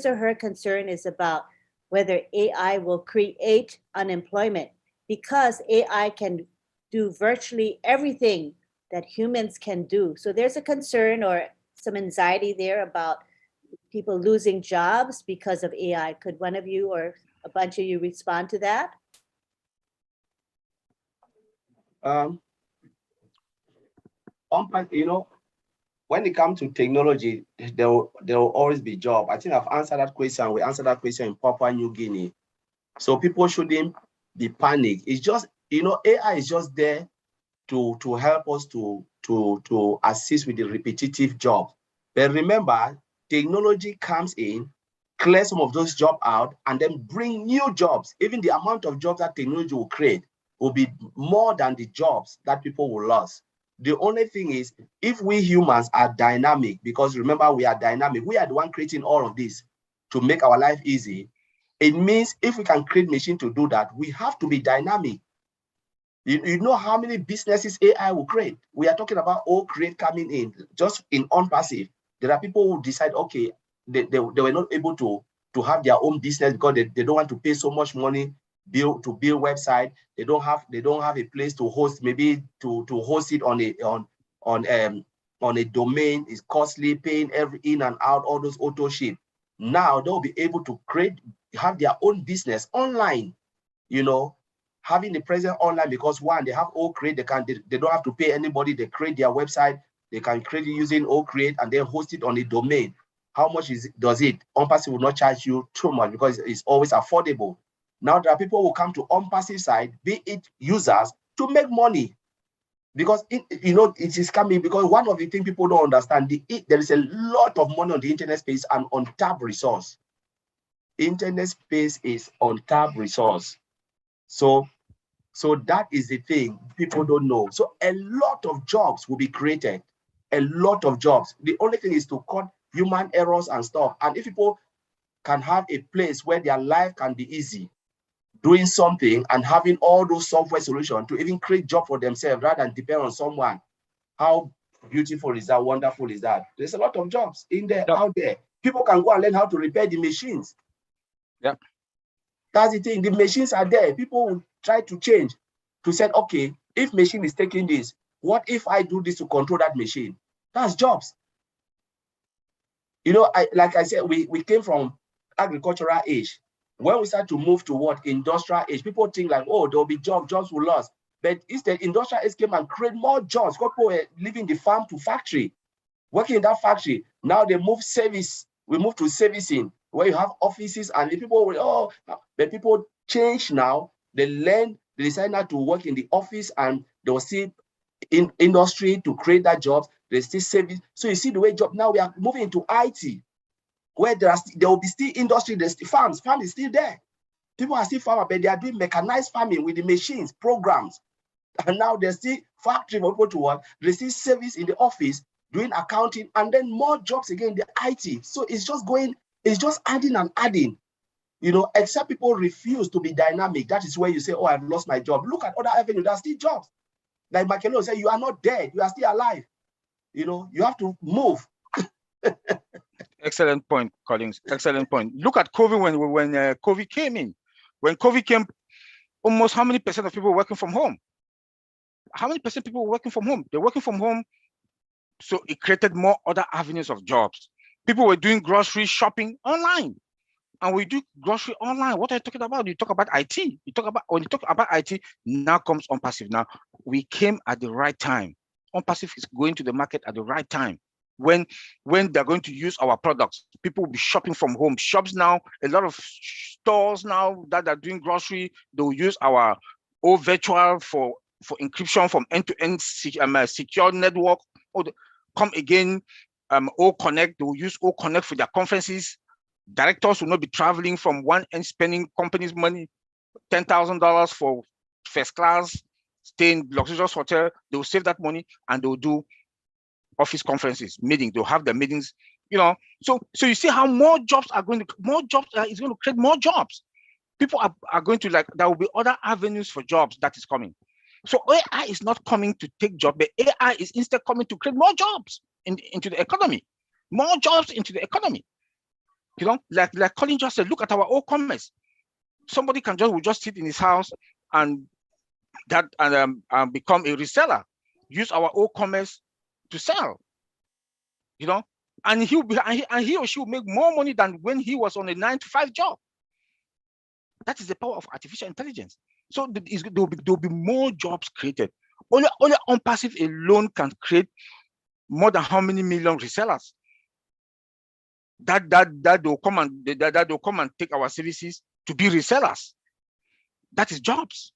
or her concern is about whether AI will create unemployment, because AI can do virtually everything that humans can do. So there's a concern or some anxiety there about people losing jobs because of AI. Could one of you or a bunch of you respond to that? You know, when it comes to technology, there will always be job. I think I've answered that question. We answered that question in Papua New Guinea. So people shouldn't be panicked. It's just, you know, AI is just there to help us to assist with the repetitive job. But remember, technology comes in, clear some of those jobs out, and then bring new jobs. Even the amount of jobs that technology will create will be more than the jobs that people will lose. The only thing is, if we humans are dynamic, because remember, we are dynamic, we are the one creating all of this to make our life easy. It means if we can create machine to do that, we have to be dynamic. You know how many businesses AI will create? We are talking about all create coming in, just in OnPassive. There are people who decide, okay, they were not able to have their own business because they don't want to pay so much money to build website. They don't have a place to host, maybe to host it on a domain. Is costly, paying every in and out, all those auto ship. Now they'll be able to have their own business online, you know, having the presence online, because one, they have OCreate, they don't have to pay anybody. They create their website, they can create it using OCreate and then host it on a domain. How much does it? OnPassive will not charge you too much because it's always affordable. Now there are people who come to on-passive side, be it users, to make money. Because it is coming, because one of the things people don't understand, there is a lot of money on the internet space and untapped resource. Internet space is untapped resource. So that is the thing people don't know. So a lot of jobs will be created, a lot of jobs. The only thing is to cut human errors and stuff. And if people can have a place where their life can be easy, doing something and having all those software solutions to even create job for themselves rather than depend on someone. How beautiful is that? Wonderful is that? There's a lot of jobs in there, out there. People can go and learn how to repair the machines. Yeah. That's the thing. The machines are there. People will try to change to say, okay, if machine is taking this, what if I do this to control that machine? That's jobs. Like I said, we came from agricultural age. When we start to move toward industrial age, people think like, oh, there'll be jobs will lose. But instead, industrial age came and create more jobs. People were leaving the farm to factory, working in that factory. Now they move service. We move to servicing, where you have offices and the people will, but people change now. They decide not to work in the office and they'll see in industry to create that jobs. They still service. So you see the way job, now we are moving into IT. Where there will be still industry, there's still farms. Farm is still there. People are still farmers, but they are doing mechanized farming with the machines, programs. And now there's still factory for people to work. There's still service in the office, doing accounting, and then more jobs again in the IT. So it's just adding and adding. Except people refuse to be dynamic. That is where you say, oh, I've lost my job. Look at other avenues, there are still jobs. Like Makelo said, you are not dead, you are still alive. You have to move. Excellent point, Collins. Excellent point. Look at COVID when COVID came in. When COVID came, almost how many percent of people were working from home? How many percent of people were working from home? They're working from home, so it created more other avenues of jobs. People were doing grocery shopping online, and we do grocery online. What are you talking about? You talk about IT. When you talk about IT, now comes on-passive. Now we came at the right time. On-passive is going to the market at the right time. When they're going to use our products, people will be shopping from home. Shops now, a lot of stores now that are doing grocery, they'll use our virtual for encryption from end-to-end secure network. Or come again, O-Connect, they'll use O-Connect for their conferences. Directors will not be traveling from one end, spending company's money, $10,000 for first class, stay in luxurious hotel. They will save that money and they'll do office conferences, meetings. They'll have their meetings, So you see how more jobs is going to create more jobs. People are going to there will be other avenues for jobs that is coming. So AI is not coming to take jobs, but AI is instead coming to create more jobs into the economy, more jobs into the economy. Like Colin just said, look at our e-commerce. Somebody will just sit in his house and become a reseller, use our e-commerce to sell, and he or she will make more money than when he was on a 9-to-5 job. That is the power of artificial intelligence. So there'll be more jobs created. Only on-passive alone can create more than how many million resellers that will come and take our services to be resellers. That is jobs,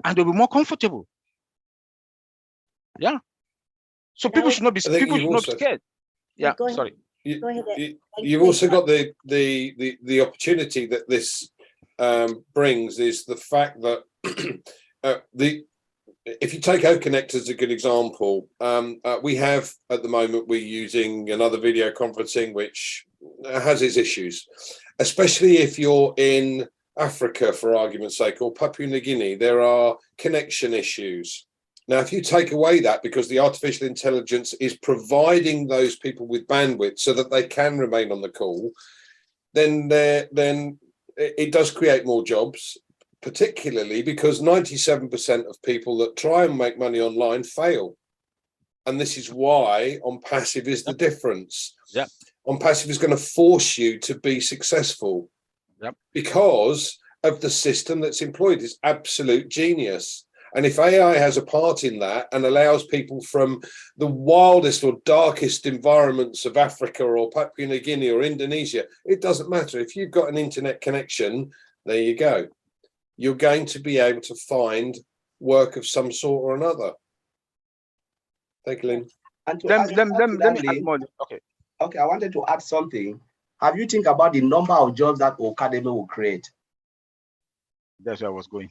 and they'll be more comfortable. Yeah. So people should not be scared. Yeah, sorry. Go ahead. You've also got the opportunity that this brings is the fact that if you take O-Connect as a good example, we have at the moment, we're using another video conferencing which has its issues, especially if you're in Africa, for argument's sake, or Papua New Guinea. There are connection issues. Now, if you take away that, because the artificial intelligence is providing those people with bandwidth so that they can remain on the call, then it does create more jobs, particularly because 97% of people that try and make money online fail. And this is why on-passive is the difference. Yeah. On-passive is going to force you to be successful because of the system that's employed. It's absolute genius. And if AI has a part in that and allows people from the wildest or darkest environments of Africa or Papua New Guinea or Indonesia, it doesn't matter. If you've got an internet connection, There you go. You're going to be able to find work of some sort or another. Thank you, Lynn. And to Let add me to that, add Lynn, more. Okay. okay, I wanted to add something. Have you think about the number of jobs that Academy will create? That's where I was going.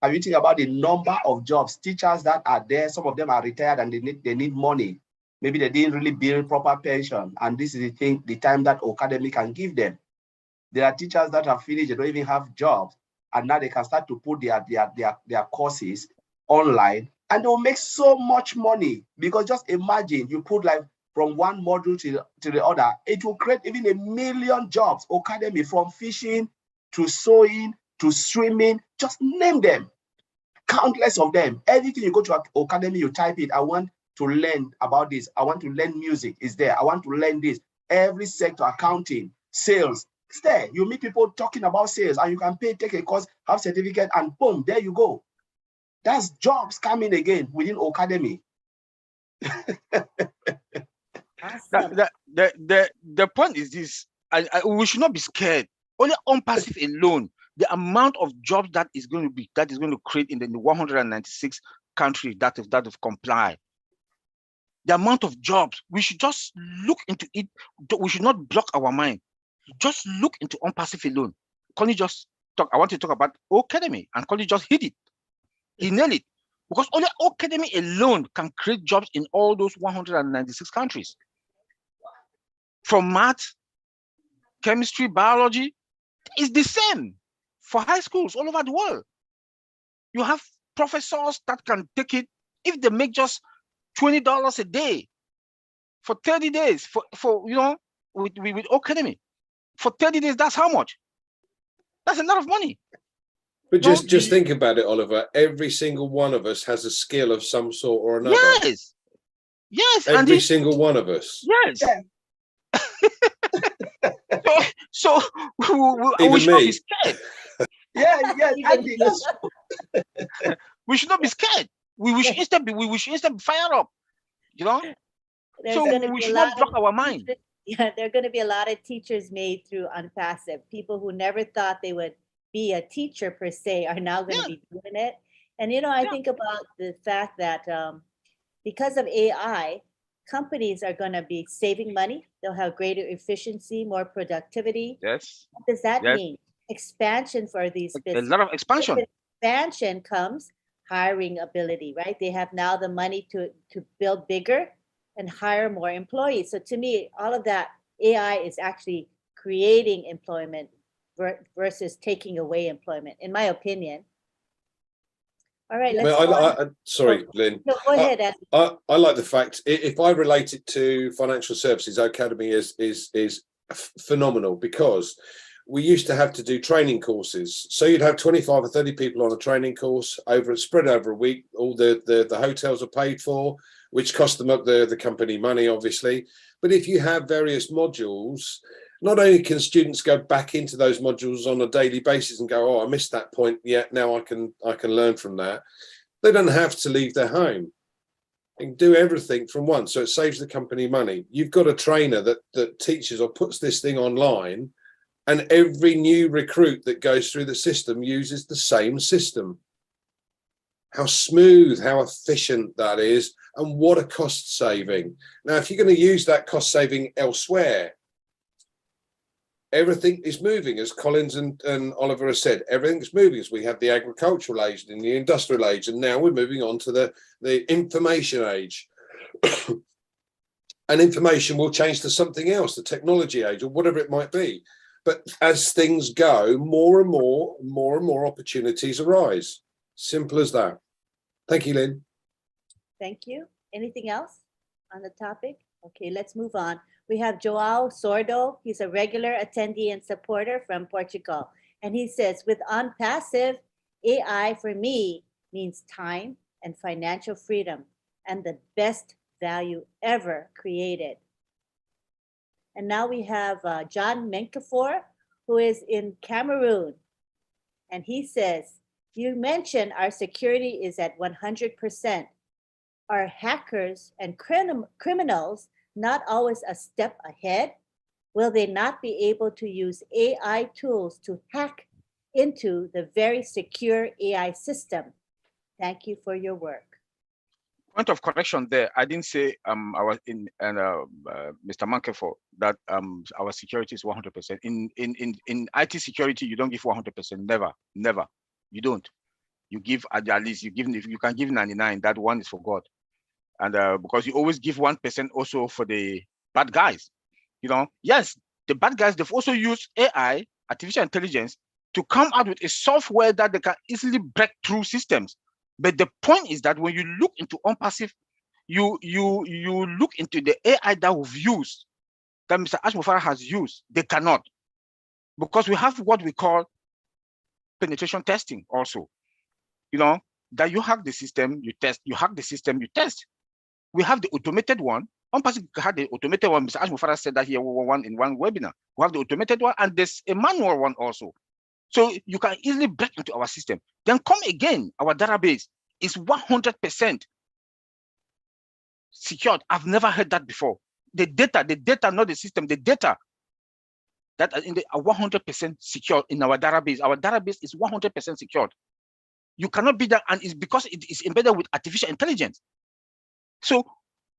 Have you think about the number of jobs, teachers that are there? Some of them are retired and they need money. Maybe they didn't really build proper pension, and this is the time that Academy can give them. There are teachers that have finished, they don't even have jobs, and now they can start to put their courses online, and they'll make so much money. Because just imagine you put like from one module to the other, it will create even 1 million jobs. Academy, from fishing to sewing to swimming, just name them. Countless of them. Everything you go to Academy, you type it. I want to learn about this. I want to learn music. Is there. I want to learn this. Every sector, accounting, sales, it's there. You meet people talking about sales, and you can pay, take a course, have certificate, and boom, there you go. That's jobs coming again within Academy. Awesome. The point is this: we should not be scared. Only on passive alone, the amount of jobs that is going to create in the 196 countries that have complied. The amount of jobs, we should just look into it. We should not block our mind. Just look into on passive alone. Connie just talk. I want to talk about Academy, and Connie just hit it. He nailed it, because only Academy alone can create jobs in all those 196 countries. From math, chemistry, biology, it's the same for high schools all over the world. You have professors that can take it if they make just $20 a day for 30 days for with Academy. For 30 days, that's how much? That's a lot of money. But just think about it, Oliver. Every single one of us has a skill of some sort or another. Yes. Yes. Every single one of us. Yes. Yeah. So Even we should not me. be scared. Yes, Andy, yes. We should not be scared. We should instead be fired up. There's So gonna we be a should lot not block of our mind. Yeah, there are going to be a lot of teachers made through Unpassive. People who never thought they would be a teacher per se are now going to be doing it. And I think about the fact that because of AI, companies are going to be saving money. They'll have greater efficiency, more productivity. Yes. What does that Yes. mean? Expansion for these A businesses. lot of expansion. With expansion comes hiring ability, right? They have now the money to build bigger and hire more employees. So to me, all of that AI is actually creating employment versus taking away employment, in my opinion. All right, let's go on. Sorry, Lynn. No, go ahead, Andy. I like the fact, if I relate it to financial services, Academy is phenomenal, because we used to have to do training courses. So you'd have 25 or 30 people on a training course spread over a week. All the hotels are paid for, which cost the company money, obviously. But if you have various modules, not only can students go back into those modules on a daily basis and go, oh, I missed that point. Yeah, now I can learn from that. They don't have to leave their home. They can do everything from once. So it saves the company money. You've got a trainer that teaches or puts this thing online, and every new recruit that goes through the system uses the same system. How smooth, how efficient that is, and what a cost saving. Now, if you're going to use that cost saving elsewhere, everything is moving, as Collins and Oliver has said. Everything's moving. As we have the agricultural age and the industrial age, and now we're moving on to the information age. And information will change to something else, the technology age, or whatever it might be. But as things go, more and more opportunities arise. Simple as that. Thank you, Lynn. Thank you. Anything else on the topic? Okay, let's move on. We have Joao Sordo. He's a regular attendee and supporter from Portugal. And he says, with Unpassive, AI for me means time and financial freedom and the best value ever created. And now we have John Menkafor, who is in Cameroon. And he says, you mentioned our security is at 100%. Are hackers and criminals not always a step ahead? Will they not be able to use AI tools to hack into the very secure AI system. Thank you for your work. Point of correction there. I didn't say Mr. Mankefo that our security is 100%. In IT security, you don't give 100%. Never. You don't. You give at least if you can give 99, that one is for God. And because you always give 1% also for the bad guys. Yes, the bad guys, they've also used AI, artificial intelligence, to come out with a software that they can easily break through systems. But the point is that when you look into OnPassive, you look into the AI that we've used, that Mr. Ashmu Farah has used, they cannot. Because we have what we call penetration testing also. That you hack the system, you test, you hack the system, you test. We have the automated one. OnPassive had the automated one. Mr. Ashmu Farah said that here in one webinar. We have the automated one, and there's a manual one also. So you can easily break into our system. Then come again, our database is 100% secured. I've never heard that before. The data, not the system, the data that are 100% secured in our database. Our database is 100% secured. You cannot be that, and it's because it is embedded with artificial intelligence. So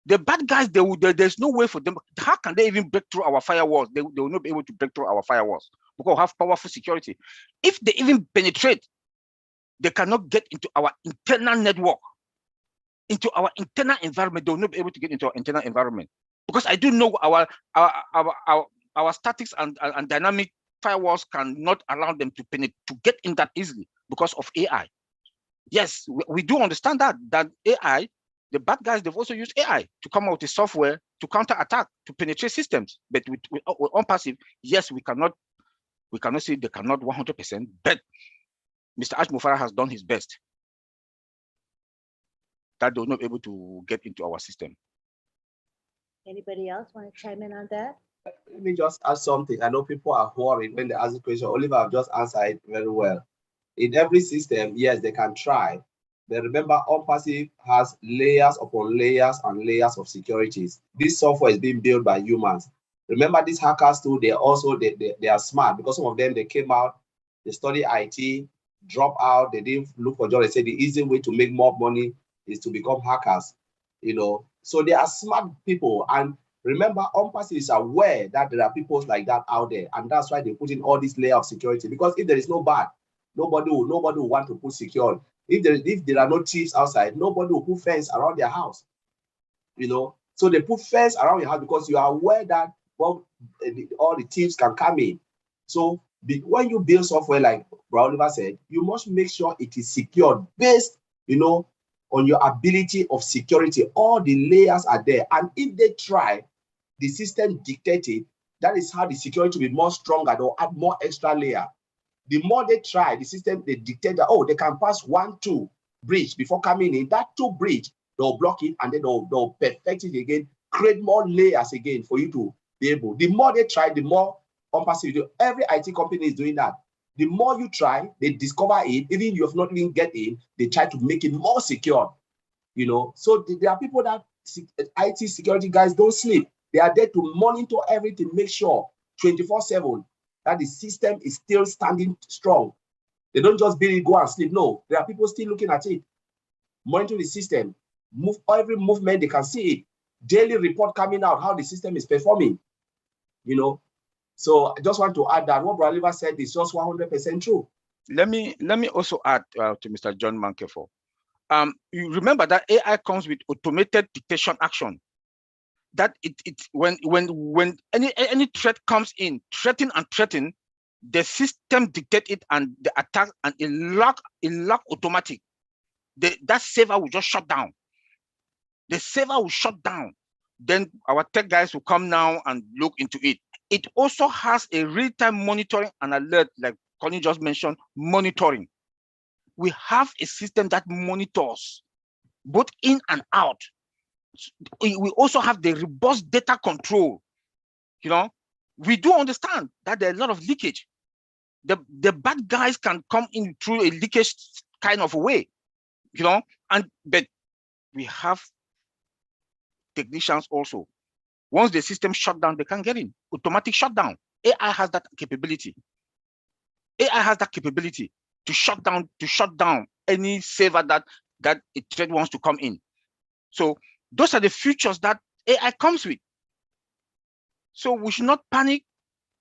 the bad guys, there's no way for them. How can they even break through our firewalls? They will not be able to break through our firewalls because we have powerful security. If they even penetrate, they cannot get into our internal network, into our internal environment. They will not be able to get into our internal environment because I do know our statics and dynamic firewalls cannot allow them to penetrate, to get in that easily because of AI. Yes, we do understand that AI. The bad guys, they've also used AI to come out with software to counter-attack, to penetrate systems. But with OnPassive, yes, we cannot say they cannot 100%, but Mr. Ashmu Farah has done his best. That they're not able to get into our system. Anybody else want to chime in on that? Let me just add something. I know people are worried when they ask the question. Oliver have just answered it very well. In every system, yes, they can try. But remember, OnPassive has layers upon layers and layers of securities. This software is being built by humans. Remember, these hackers too, they are smart because some of them, they came out, they study IT, drop out, they didn't look for jobs. They said the easy way to make more money is to become hackers, So they are smart people. And remember, OnPassive is aware that there are people like that out there. And that's why they put in all these layers of security. Because if there is no bad, nobody will want to put secure. If there are no thieves outside, nobody will put fence around their house. So they put fence around your house because you are aware that all the thieves can come in. So when you build software, like Oliver said, you must make sure it is secured based, on your ability of security. All the layers are there. And if they try, the system dictated, that is how the security will be more stronger. They'll add more extra layer. The more they try, the system, they dictate that, they can pass 1, 2 bridge before coming in. That 2 bridge, they'll block it and then they'll perfect it again, create more layers again for you to be able. The more they try, the more OnPassive do. Every IT company is doing that. The more you try, they discover it. Even you have not even get in, they try to make it more secure. So there are people that IT security guys don't sleep. They are there to monitor everything, make sure 24/7 that the system is still standing strong. They don't just build it, go and sleep. No, there are people still looking at it, monitoring the system, every movement, they can see it. Daily report coming out, how the system is performing, So I just want to add that what Brother Oliver said is just 100% true. Let me also add to Mr. John Mankefo. You remember that AI comes with automated detection action. That when any threat comes in, threaten, the system dictate it and the attack and it lock automatic. That server will just shut down. The server will shut down. Then our tech guys will come now and look into it. It also has a real-time monitoring and alert, like Colin just mentioned, monitoring. We have a system that monitors both in and out. We also have the robust data control. We do understand that there's a lot of leakage. The bad guys can come in through a leakage kind of a way, but we have technicians also. Once the system shut down, they can get in. Automatic shutdown. AI has that capability. AI has that capability to shut down any server that a threat wants to come in. So those are the features that AI comes with. So we should not panic.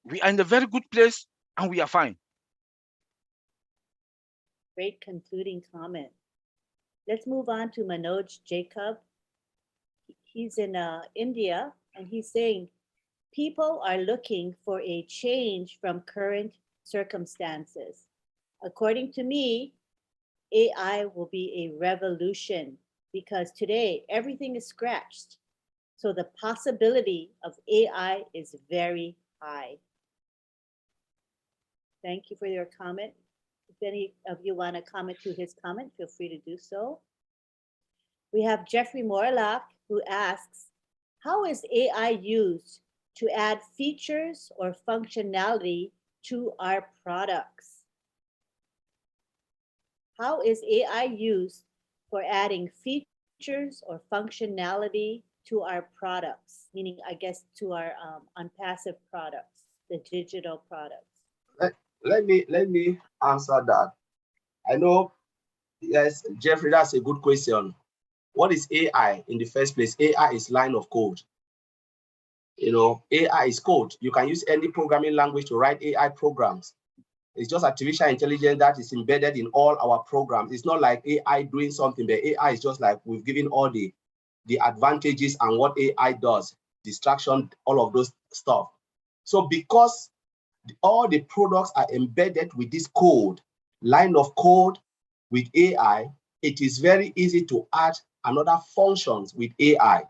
We are in a very good place and we are fine. Great concluding comment. Let's move on to Manoj Jacob. He's in India, and he's saying, people are looking for a change from current circumstances. According to me, AI will be a revolution because today everything is scratched. So the possibility of AI is very high. Thank you for your comment. If any of you want to comment to his comment, feel free to do so. We have Jeffrey Morlock, who asks, how is AI used to add features or functionality to our products? How is AI used for adding features or functionality to our products? Meaning, I guess, to our unpassive products, the digital products. Let me answer that. I know, yes, Jeffrey, that's a good question. What is AI in the first place? AI is line of code. You know, AI is code. You can use any programming language to write AI programs. It's just artificial intelligence that is embedded in all our programs. It's not like AI doing something, but AI is just like we've given all the advantages and what AI does, distraction, all of those stuff. So because all the products are embedded with this code, line of code with AI, it is very easy to add another functions with AI.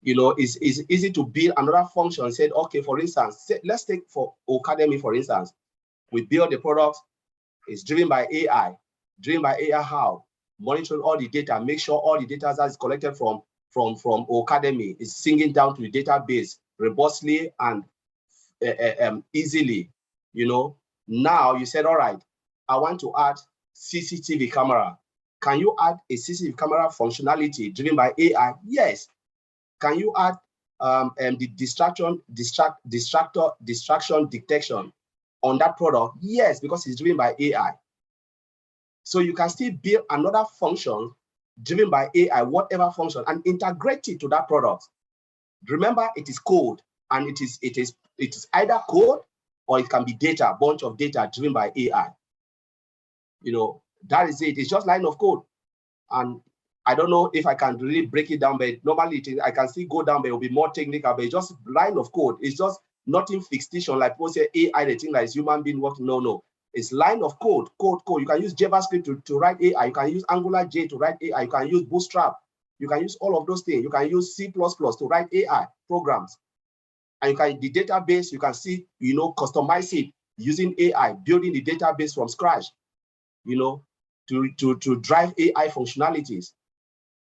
You know, it's easy to build another function. Said, okay, for instance, let's take for Ocademy, for instance. We build the product, it's driven by AI. Driven by AI how? Monitoring all the data, make sure all the data that is collected from Ocademy is singing down to the database robustly and easily. You know, now you said, all right, I want to add CCTV camera. Can you add a CCTV camera functionality driven by AI? Yes. Can you add the distraction detection on that product? Yes, because it's driven by AI. So you can still build another function driven by AI, whatever function, and integrate it to that product. Remember, it is code, and it is either code or it can be data, a bunch of data driven by AI. You know, that is it. It's just line of code. And I don't know if I can really break it down, but normally I can still go down, but it will be more technical, but it's just line of code. It's just nothing fictitious, like people say AI, the thing that is human being working. No. It's line of code, code. You can use JavaScript to write AI. You can use AngularJ to write AI. You can use Bootstrap. You can use all of those things. You can use C++ to write AI programs. And you can, the database, you can see, you know, customize it using AI, building the database from scratch, you know, to drive AI functionalities.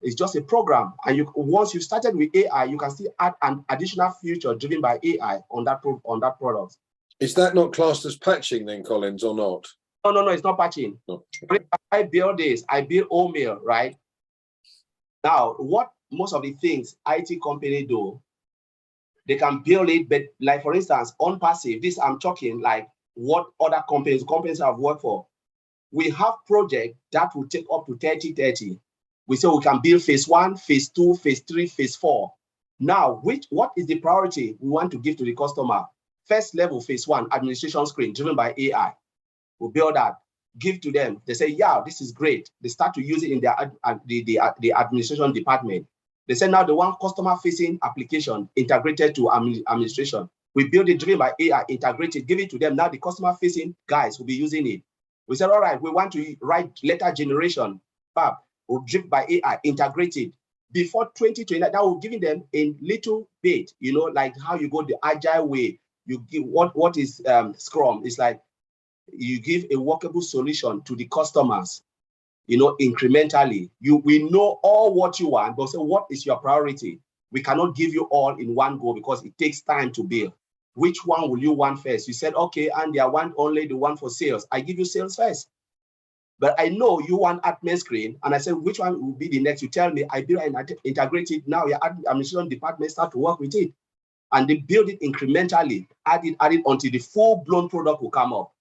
It's just a program. And once you started with AI, you can still add an additional feature driven by AI on that product. Is that not classed as patching then, Collins, or not? No, it's not patching. No. I build this, I build Omail, right? Now, what most of the things IT company do, they can build it, but like, for instance, OnPassive, this I'm talking like what other companies I've worked for. We have projects that will take up to 30. We say we can build phase 1, phase 2, phase 3, phase 4. Now, what is the priority we want to give to the customer? First level, phase 1, administration screen driven by AI. We build that, give to them. They say, yeah, this is great. They start to use it in the administration department. They say now they want customer-facing application integrated to administration. We build it driven by AI, integrated, give it to them. Now the customer-facing guys will be using it. We said, all right, we want to write letter generation, fab, driven by AI, integrated. Before 2020, that will give them a little bit, you know, like how you go the agile way. You give what is Scrum? It's like you give a workable solution to the customers, you know, incrementally. We know all what you want, but say, what is your priority? We cannot give you all in one go because it takes time to build. Which one will you want first? You said, okay, Andy, I want only the one for sales. I give you sales first. But I know you want admin screen, and I said, which one will be the next? You tell me, I build and integrate it. Now your administration department start to work with it. And they build it incrementally, add it until the full-blown product will come up.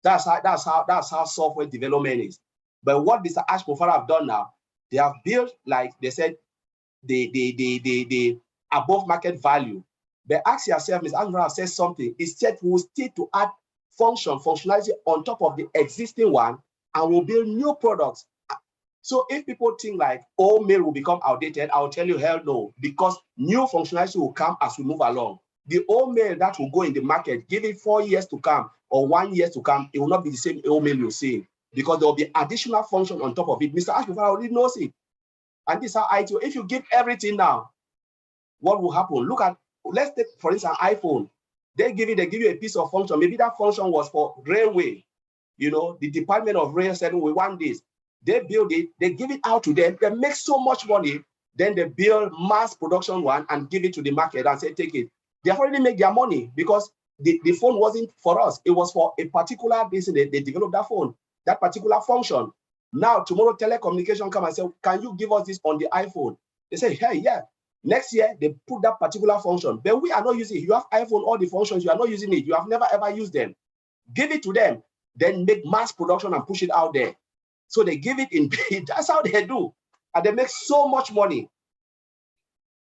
That's how software development is. But what Mr. Ash Mufara have done now, they have built, like they said, the above market value. But ask yourself, Mr. Ash Mufara says something. He said we will still to add functionality on top of the existing one, and we'll build new products. So if people think like old mail will become outdated, I'll tell you hell no, because new functionality will come as we move along. The old mail that will go in the market, give it 4 years to come or 1 year to come, it will not be the same old mail you're seeing, because there will be additional function on top of it. Mr. Ash Mufara already knows it. And this is how IT, if you give everything now, what will happen? Look at, let's take, for instance, iPhone. They give you a piece of function. Maybe that function was for railway. You know, the Department of Rail said, we want this. They build it, they give it out to them, they make so much money, then they build mass production one and give it to the market and say, take it. They have already made their money because the phone wasn't for us. It was for a particular reason. They developed that phone, that particular function. Now, tomorrow, telecommunication come and say, can you give us this on the iPhone? They say, hey, yeah. Next year, they put that particular function. But we are not using it. You have iPhone, all the functions, you are not using it. You have never, ever used them. Give it to them, then make mass production and push it out there. So they give it in, that's how they do. And they make so much money.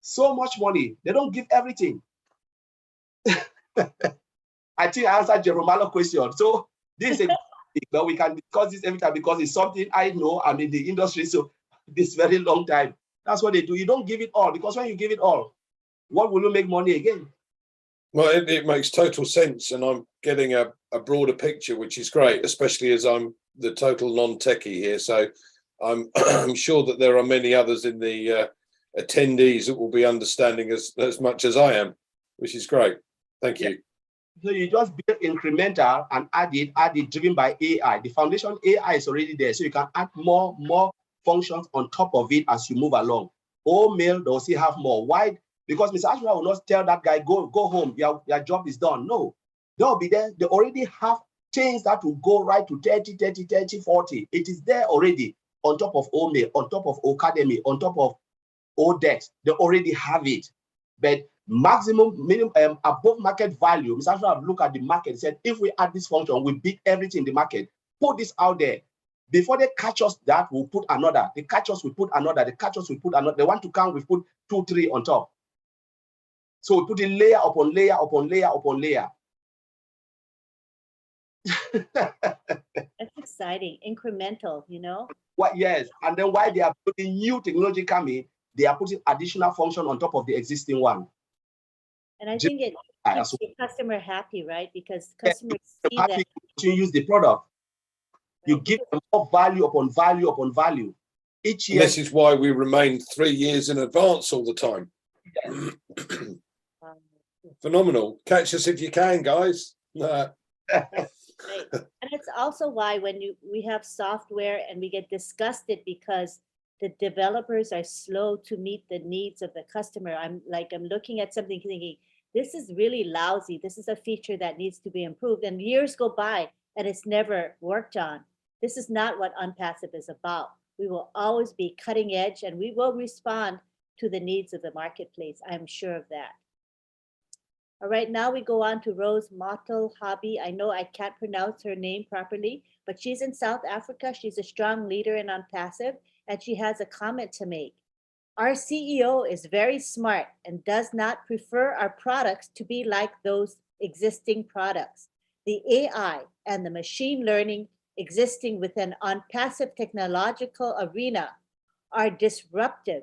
So much money. They don't give everything. I think I answered Jeromalo's question. So this is but we can discuss this every time because it's something I know. I'm in the industry, so this very long time. That's what they do. You don't give it all, because when you give it all, what will you make money again? Well, it makes total sense, and I'm getting a broader picture, which is great, especially as I'm the total non-techie here. So I'm sure that there are many others in the attendees that will be understanding as much as I am, which is great. Thank you. So you just build incremental and add it driven by AI. The foundation AI is already there, so you can add more functions on top of it as you move along. Old mail, they'll still have more. Why? Because Mr. Ashmore will not tell that guy, go home, your job is done. No, they'll be there. They already have chains that will go right to 30, 40. It is there already on top of old mail, on top of Academy, on top of ODEX. They already have it. But minimum above market value, Mr. Ashmore have looked at the market and said, if we add this function, we beat everything in the market. Put this out there. Before they catch us that, we'll put another. They catch us, we put another. They catch us, we put another. They want to count, we put 2, 3 on top. So we put it layer upon layer upon layer upon layer. That's exciting, incremental, you know? What? Yes, and then while they are putting new technology coming, they are putting additional function on top of the existing one. And I think it keeps the customer happy, right? Because customers see that to use the product. You give them more value upon value upon value. Each year. This is why we remain 3 years in advance all the time. Phenomenal. Catch us if you can, guys. Right. And it's also why when we have software and we get disgusted because the developers are slow to meet the needs of the customer. I'm looking at something thinking, this is really lousy. This is a feature that needs to be improved. And years go by and it's never worked on. This is not what Unpassive is about. We will always be cutting edge and we will respond to the needs of the marketplace. I'm sure of that. All right, now we go on to Rose Mottel Hobby. I know I can't pronounce her name properly, but she's in South Africa. She's a strong leader in Unpassive, and she has a comment to make. Our CEO is very smart and does not prefer our products to be like those existing products. The AI and the machine learning existing within Unpassive technological arena are disruptive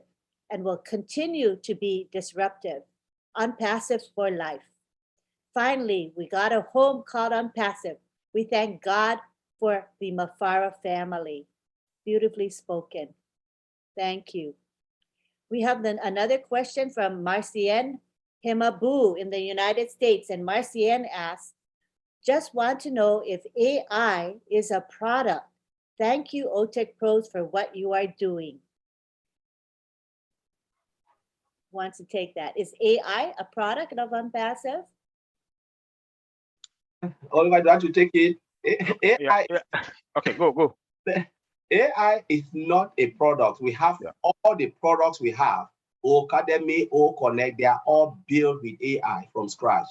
and will continue to be disruptive. Unpassive for life. Finally, we got a home called Unpassive. We thank God for the Mufara family. Beautifully spoken. Thank you. We have another question from Marcienne Himabu in the United States. And Marcienne asks, just want to know if AI is a product. Thank you, OTech Pros, for what you are doing. Wants to take that. Is AI a product of Unpassive? Oliver, do I have to take it? AI, yeah. Okay, go. AI is not a product. We have all the products we have, Academy, Connect, they are all built with AI from scratch.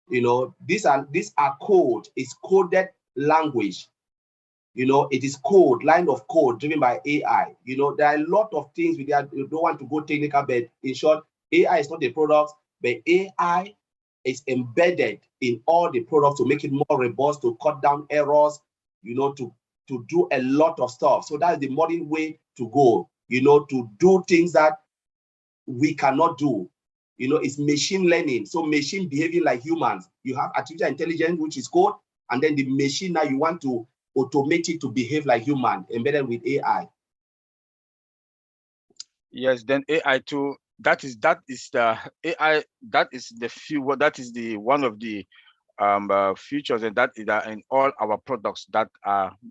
You know, these are code. It's coded language. You know, it is code, line of code driven by AI. You know, there are a lot of things with that. You don't want to go technical, but in short, AI is not a product, but AI is embedded in all the products to make it more robust, to cut down errors, you know, to do a lot of stuff. So that's the modern way to go, you know, to do things that we cannot do. You know, it's machine learning. So machine behaving like humans. You have artificial intelligence, which is code, and then the machine now you want to automate it to behave like human, embedded with AI. Yes, then AI too. That is the AI. That is the one of the features, and that is in all our products that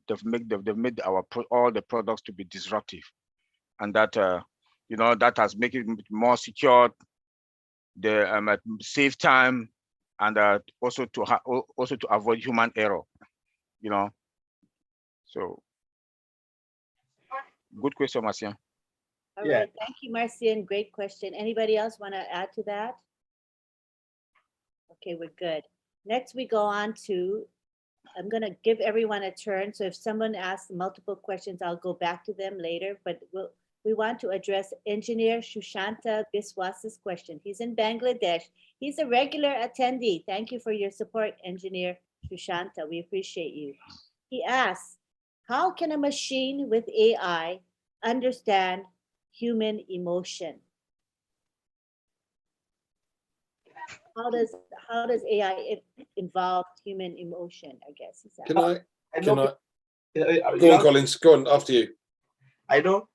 they've made all the products to be disruptive, and that you know, that has made it more secure, the save time, and also to avoid human error. You know, so good question, Marcian. All Yeah. right, thank you, Marcian. Great question. Anybody else want to add to that? Okay, we're good. Next, we go on to, I'm going to give everyone a turn. So if someone asks multiple questions, I'll go back to them later. But we want to address Engineer Shushanta Biswas's question. He's in Bangladesh. He's a regular attendee. Thank you for your support, Engineer Shushanta. We appreciate you. He asks, how can a machine with AI understand human emotion? How does AI involve human emotion, I guess? Is that Can I Go go on, Collins? Go on, after you. I know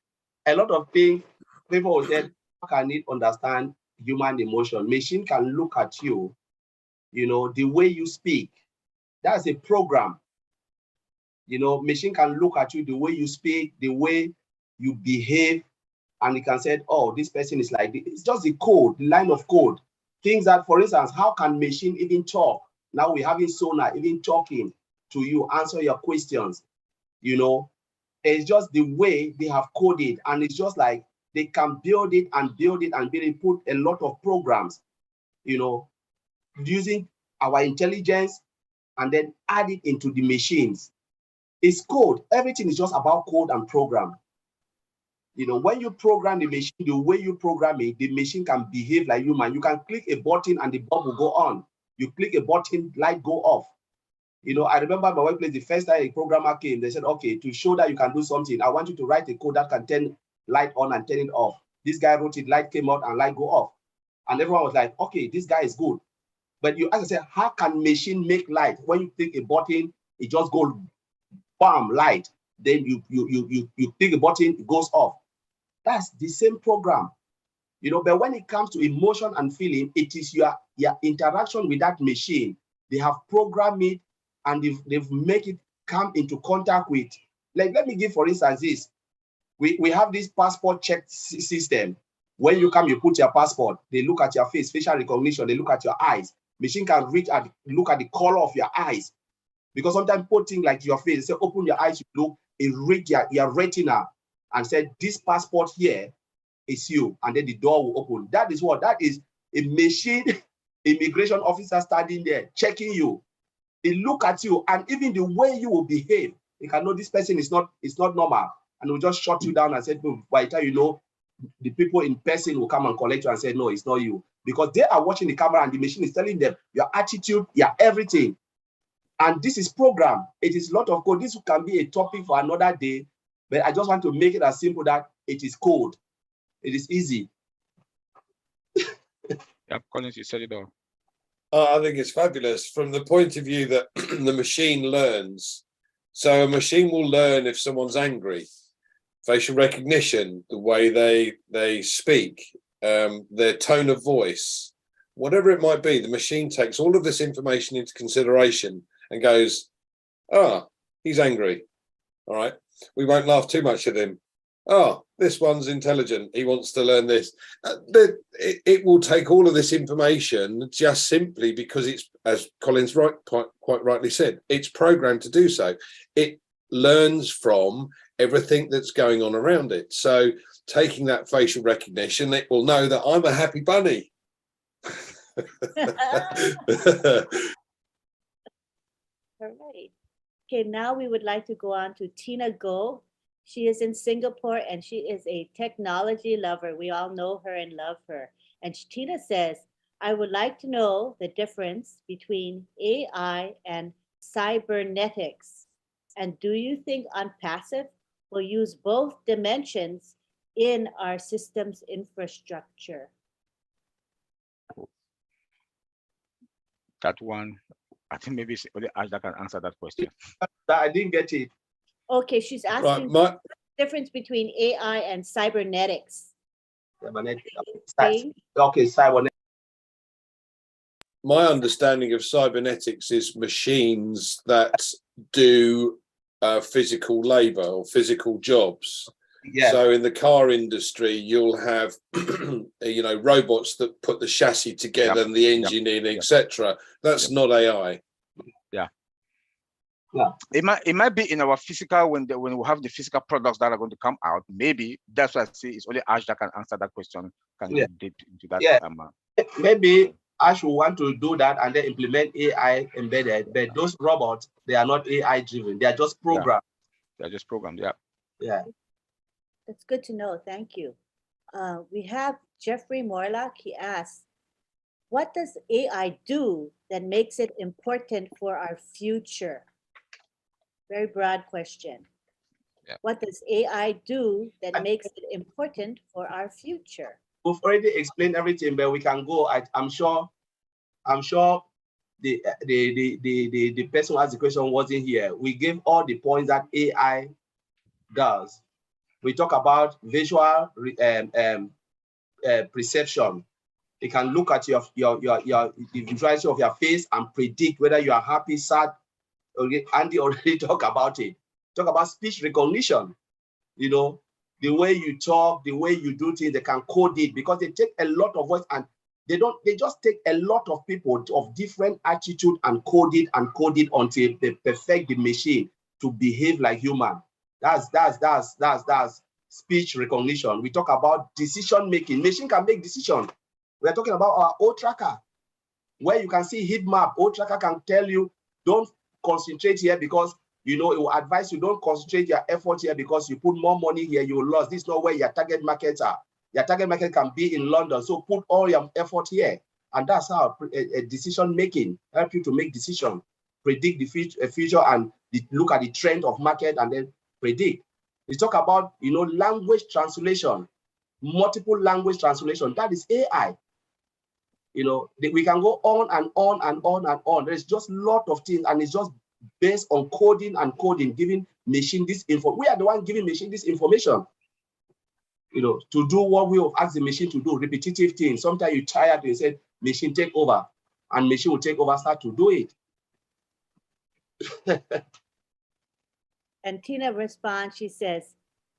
a lot of things people will say, how can it understand human emotion? Machine can look at you, you know, the way you speak. That's a program. You know, machine can look at you, the way you speak, the way you behave, and it can say, oh, this person is like this. It's just the code, the line of code. Things that, for instance, how can machine even talk? Now we're having Sonar even talking to you, answer your questions. You know, it's just the way they have coded, and it's just like they can build it and build it and build it, put a lot of programs, you know, using our intelligence and then add it into the machines. It's code. Everything is just about code and program. You know, when you program the machine, the way you program it, the machine can behave like human. You can click a button and the bulb will go on. You click a button, light go off. You know, I remember my workplace, the first time a programmer came, they said, okay, to show that you can do something, I want you to write a code that can turn light on and turn it off. This guy wrote it, light came out and light go off. And everyone was like, okay, this guy is good. But you, as I said, how can machine make light? When you click a button, it just goes bam, light. Then you click a button, it goes off. That's the same program, you know. But when it comes to emotion and feeling, it is your interaction with that machine. They have programmed it and they've made it come into contact with. Like, let me give, for instance, this. We have this passport check system. When you come, you put your passport. They look at your face, facial recognition. They look at your eyes. Machine can reach and look at the color of your eyes. Because sometimes people think like your face, say, open your eyes, you look, it read your retina and said, this passport here is you. And then the door will open. That is what? That is a machine immigration officer standing there, checking you. They look at you, and even the way you will behave, they can know this person is not normal. And will just shut you down and say, boom, by the time you know, the people in person will come and collect you and say, no, it's not you. Because they are watching the camera and the machine is telling them your attitude, your everything. And this is program. It is a lot of code. This can be a topic for another day, but I just want to make it as simple that it is code. It is easy. Yeah, Collins, you said it all. I think it's fabulous from the point of view that the machine learns. So a machine will learn if someone's angry. Facial recognition, the way they speak, their tone of voice, whatever it might be, the machine takes all of this information into consideration and goes, ah, he's angry. All right, we won't laugh too much at him. Oh, this one's intelligent. He wants to learn this. It will take all of this information just simply because it's, as Collins quite rightly said, it's programmed to do so. It learns from everything that's going on around it. So taking that facial recognition, it will know that I'm a happy bunny. All right. Okay, now we would like to go on to Tina Go. She is in Singapore and she is a technology lover. We all know her and love her. And Tina says, I would like to know the difference between AI and cybernetics. And do you think OnPassive will use both dimensions in our systems infrastructure? That one, I think maybe it's only Ash that can answer that question. I didn't get it. Okay, she's Right, asking the difference between AI and cybernetics. Okay, cybernetics. my understanding of cybernetics is machines that do physical labor or physical jobs. Yeah. So in the car industry, you'll have, you know, robots that put the chassis together and the engine in, etc. That's not AI. Yeah. It might be in our physical when we have the physical products that are going to come out. Maybe that's why I say it's only Ash that can answer that question. Can you deep into that? Yeah. Maybe Ash will want to do that and then implement AI embedded, but those robots, they are not AI driven. They are just programmed. Yeah. They're just programmed. Yeah. Yeah. That's good to know. Thank you. We have Jeffrey Morlock. He asks, what does AI do that makes it important for our future? Very broad question. Yeah. What does AI do that makes it important for our future? We've already explained everything, but we can go. I'm sure the person who asked the question wasn't here. We gave all the points that AI does. We talk about visual perception. It can look at the visuality of your face and predict whether you are happy, sad. Okay, Andy already talked about it. Talk about speech recognition. You know, the way you talk, the way you do things, they can code it because they take a lot of words and they just take a lot of people of different attitude and code it until they perfect the machine to behave like human. That's speech recognition. We talk about decision making. Machine can make decision. We're talking about our old tracker, where you can see heat map. Old tracker can tell you, don't concentrate here because you know it will advise you don't concentrate your effort here because you put more money here, you will lose. This is not where your target markets are. Your target market can be in London, so put all your effort here. And that's how a decision making help you to make decision, predict the future and look at the trend of market and then predict. We talk about, you know, language translation, multiple language translation. That is AI. You know, we can go on and on and on and on. There's just a lot of things, and it's just based on coding and coding, giving machine this info. We are the one giving machine this information, you know, to do what we have asked the machine to do, repetitive things. Sometimes you're tired, you say, machine take over, and machine will take over, start to do it. And Tina responds, she says,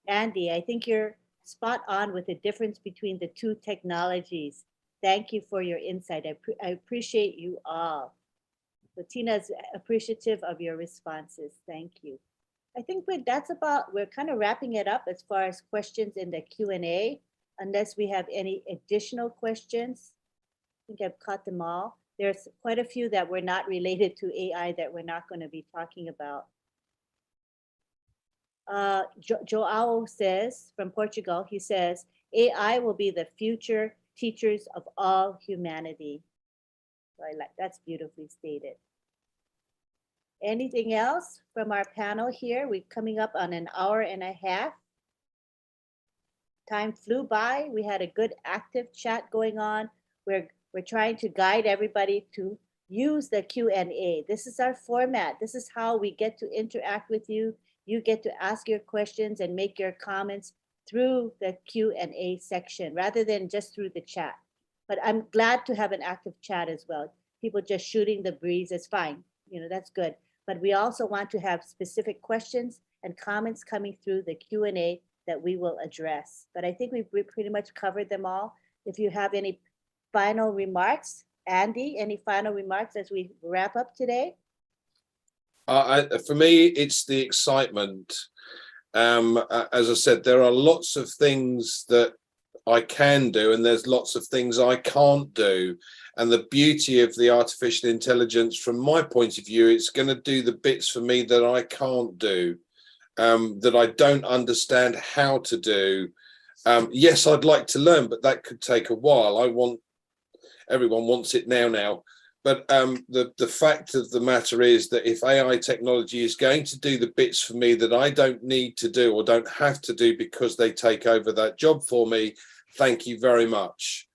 Andy, I think you're spot on with the difference between the two technologies. Thank you for your insight. I appreciate you all. So Tina's appreciative of your responses. Thank you. I think we're kind of wrapping it up as far as questions in the Q&A, unless we have any additional questions. I think I've caught them all. There's quite a few that were not related to AI that we're not going to be talking about. Joao says, from Portugal, he says, AI will be the future teachers of all humanity. So that's beautifully stated. Anything else from our panel here? We're coming up on an hour and a half. Time flew by. We had a good active chat going on. We're trying to guide everybody to use the Q&A. This is our format. This is how we get to interact with you. You get to ask your questions and make your comments through the Q&A section rather than just through the chat. But I'm glad to have an active chat as well. People just shooting the breeze is fine. You know, that's good. But we also want to have specific questions and comments coming through the Q&A that we will address. But I think we pretty much covered them all. If you have any final remarks, Andy, any final remarks as we wrap up today? For me, it's the excitement. As I said, there are lots of things that I can do, and there's lots of things I can't do. And the beauty of the artificial intelligence, from my point of view, it's going to do the bits for me that I can't do, that I don't understand how to do. Yes, I'd like to learn, but that could take a while. Everyone wants it now. But the fact of the matter is that if AI technology is going to do the bits for me that I don't need to do or don't have to do because they take over that job for me, thank you very much.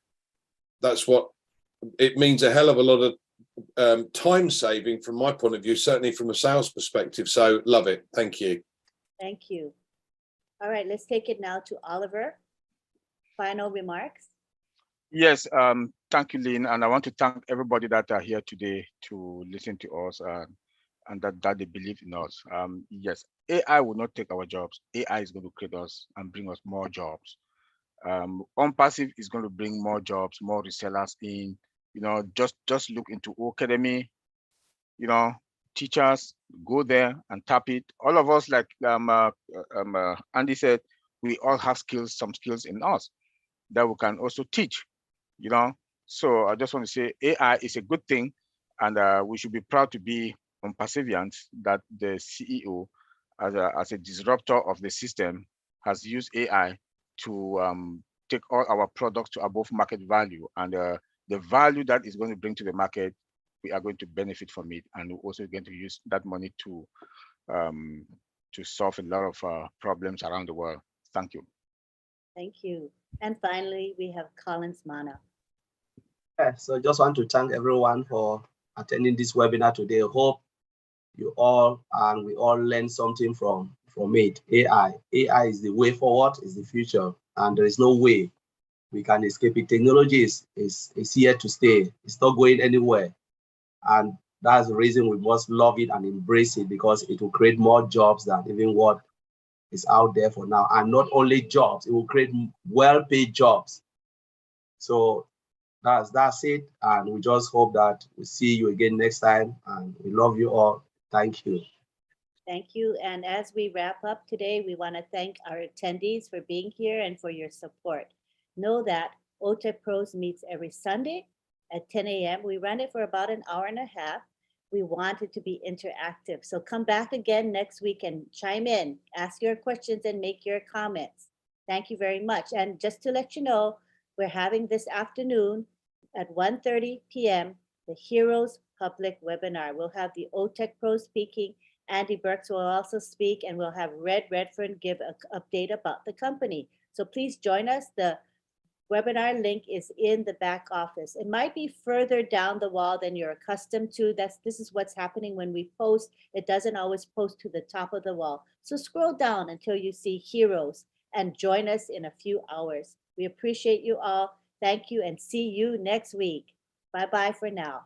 That's what it means, a hell of a lot of time saving from my point of view, certainly from a sales perspective. So love it. Thank you. Thank you. All right, let's take it now to Oliver. Final remarks. Yes, thank you, Lynn. And I want to thank everybody that are here today to listen to us and that they believe in us. Yes, AI will not take our jobs. AI is going to create us and bring us more jobs. OnPassive is going to bring more jobs, more resellers in. You know, just look into Academy. You know, teachers, go there and tap it. All of us, like Andy said, we all have skills, some skills in us that we can also teach. You know, so I just want to say AI is a good thing, and we should be proud to be OnPassivians, that the CEO, as a disruptor of the system, has used AI to take all our products to above market value, and the value that is going to bring to the market, we are going to benefit from it, and we're also going to use that money to solve a lot of problems around the world. Thank you. Thank you. And finally, we have Collins Mana. Yeah, so just want to thank everyone for attending this webinar today. Hope you all and we all learn something from it. AI is the way forward, is the future, and there is no way we can escape it. Technology is here to stay. It's not going anywhere, and that's the reason we must love it and embrace it, because it will create more jobs than even what is out there for now. And not only jobs, it will create well-paid jobs. So that's it, and we just hope that we see you again next time, and we love you all. Thank you. Thank you. And as we wrap up today, we want to thank our attendees for being here and for your support. Know that OTEC Pros meets every Sunday at 10 a.m. We run it for about an hour and a half. We want it to be interactive. So come back again next week and chime in, ask your questions and make your comments. Thank you very much. And just to let you know, we're having this afternoon at 1:30 p.m. the Heroes Public Webinar. We'll have the OTEC Pro speaking. Andy Burks will also speak, and we'll have Red Redfern give an update about the company. So please join us. The webinar link is in the back office. It might be further down the wall than you're accustomed to. This is what's happening when we post. It doesn't always post to the top of the wall. So scroll down until you see Heroes and join us in a few hours. We appreciate you all. Thank you, and see you next week. Bye-bye for now.